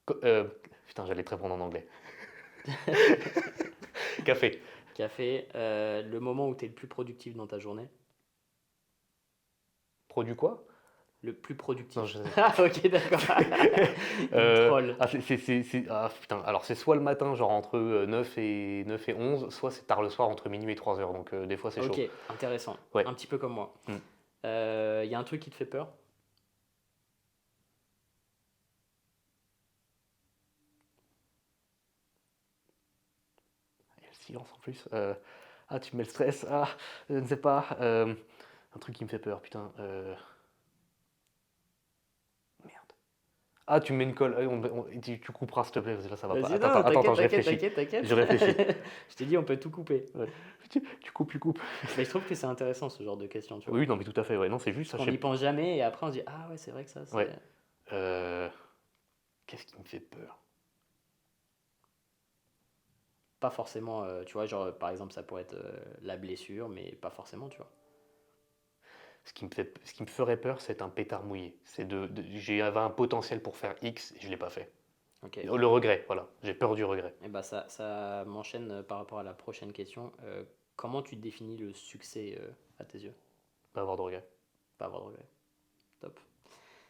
B: Co- euh, putain, j'allais te répondre en anglais. Café.
A: Café. Le moment où tu es le plus productif dans ta journée?
B: Produit quoi?
A: Le plus
B: Non,
A: productif.
B: je sais.
A: Ah, ok, d'accord. Il me troll.
B: Putain, alors c'est soit le matin, genre entre 9 et 11, soit c'est tard le soir entre minuit et 3 heures, donc des fois c'est
A: Ok,
B: chaud.
A: intéressant.
B: Ouais.
A: Un petit peu comme moi.
B: Mm.
A: Il y a un truc qui te fait peur?
B: Il y a le silence en plus. Ah, tu me mets le stress. Ah, je ne sais pas. Un truc qui me fait peur, putain. Merde. Ah, tu me mets une colle. Tu couperas, s'il te plaît, parce que là, ça va pas.
A: Vas-y,
B: Attends,
A: non,
B: attends, attends,
A: t'inquiète,
B: je
A: t'inquiète,
B: réfléchis.
A: t'inquiète, t'inquiète.
B: Je réfléchis.
A: Je t'ai dit, on peut tout couper.
B: Ouais. Tu coupes.
A: Mais je trouve que c'est intéressant ce genre de questions, tu vois.
B: Oui, non, mais tout à fait. Ouais. Non, c'est juste ça.
A: Parce qu'on n'y pense jamais et après on se dit, ah ouais, c'est vrai que ça, c'est.
B: Ouais. Euh, Qu'est-ce qui me fait peur?
A: pas forcément, tu vois, genre par exemple, ça pourrait être la blessure, mais pas forcément, tu vois.
B: Ce qui me ferait peur, c'est un pétard mouillé. J'avais un potentiel pour faire X et je ne l'ai pas fait.
A: Ok.
B: Le regret, voilà. J'ai peur du regret.
A: Et bah ça m'enchaîne par rapport à la prochaine question. Comment tu définis le succès à tes yeux?
B: Pas avoir de regret.
A: Pas avoir de regret. Top.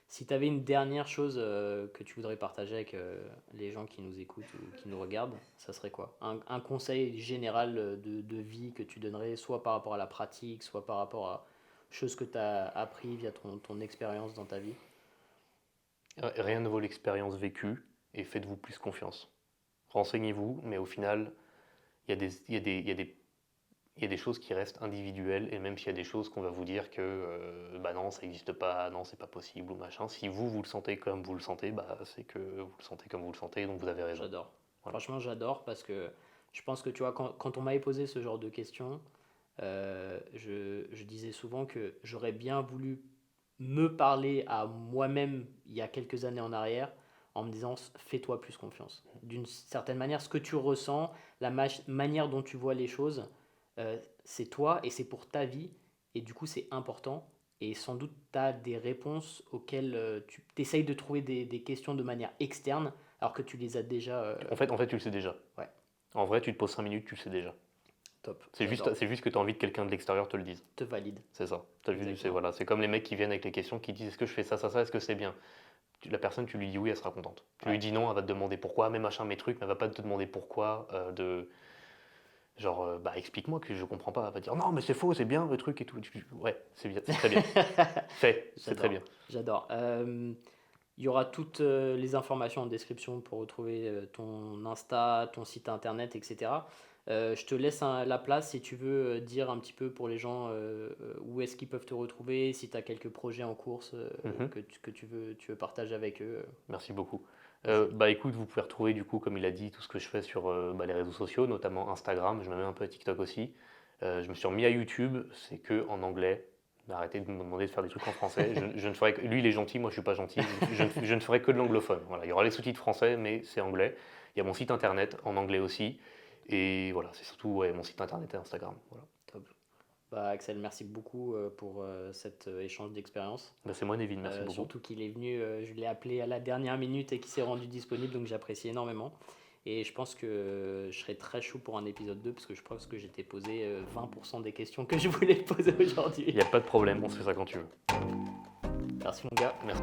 A: Si tu avais une dernière chose que tu voudrais partager avec les gens qui nous écoutent ou qui nous regardent, ça serait quoi? Un conseil général de vie que tu donnerais, soit par rapport à la pratique, soit par rapport à choses que tu as appris via ton expérience dans ta vie.
B: Rien ne vaut l'expérience vécue et faites-vous plus confiance. Renseignez-vous, mais au final, il y a des, il y a des, il y a des, il y a des choses qui restent individuelles et même s'il y a des choses qu'on va vous dire que bah non, ça n'existe pas, non, c'est pas possible ou machin, si vous le sentez comme vous le sentez, bah c'est que vous le sentez comme vous le sentez, donc vous avez raison.
A: J'adore.
B: Voilà.
A: Franchement, j'adore parce que je pense que tu vois, quand on m'avait posé ce genre de questions, je disais souvent que j'aurais bien voulu me parler à moi-même il y a quelques années en arrière en me disant fais-toi plus confiance. D'une certaine manière, ce que tu ressens, la manière dont tu vois les choses, c'est toi et c'est pour ta vie et du coup c'est important et sans doute tu as des réponses auxquelles tu essayes de trouver des questions de manière externe alors que tu les as déjà.
B: En fait, tu le sais déjà.
A: Ouais,
B: En vrai, tu te poses 5 minutes, tu le sais déjà.
A: top,
B: C'est
A: j'adore.
B: juste que tu as envie que quelqu'un de l'extérieur te le dise.
A: Te valide.
B: C'est ça. T'as vu,
A: Exactement.
B: voilà. C'est comme les mecs qui viennent avec les questions qui disent est-ce que je fais ça, ça, ça, est-ce que c'est bien? La personne, tu lui dis oui, elle sera contente. Tu lui
A: Ouais,
B: dis non, elle va te demander pourquoi, mais machin, mes trucs, mais elle va pas te demander pourquoi. Genre, bah explique-moi que je comprends pas. Elle va dire non, mais c'est faux, c'est bien le truc et tout. Ouais, c'est bien, c'est très bien. C'est très
A: j'adore.
B: bien.
A: J'adore. Il y aura toutes les informations en description pour retrouver ton Insta, ton site internet, etc. Je te laisse la place si tu veux dire un petit peu pour les gens où est-ce qu'ils peuvent te retrouver, si tu as quelques projets en course
B: Mhm.
A: que tu veux partager avec eux.
B: Merci beaucoup.
A: Vas-y.
B: Bah écoute, vous pouvez retrouver du coup, comme il a dit, tout ce que je fais sur bah, les réseaux sociaux, notamment Instagram. Je me mets un peu à TikTok aussi. Je me suis remis à YouTube, c'est que en anglais. Arrêtez de me demander de faire des trucs en français. Je ne ferai que... Lui, il est gentil, moi je suis pas gentil. Je ne ferai que de l'anglophone. Voilà, il y aura les sous-titres français, mais c'est anglais. Il y a mon site internet en anglais aussi. Et voilà, c'est surtout ouais, mon site internet et Instagram. Voilà.
A: Top. Bah, Axel, merci beaucoup pour cet échange d'expérience.
B: Bah, c'est moi, Nevin, merci beaucoup.
A: Surtout qu'il est venu, je l'ai appelé à la dernière minute et qu'il s'est rendu disponible, donc j'apprécie énormément. Et je pense que je serai très chaud pour un épisode 2 parce que je pense que j'ai posé 20% des questions que je voulais te poser
B: Il
A: aujourd'hui.
B: n'y a pas de problème, on se fait ça quand tu veux.
A: Merci mon gars.
B: Merci.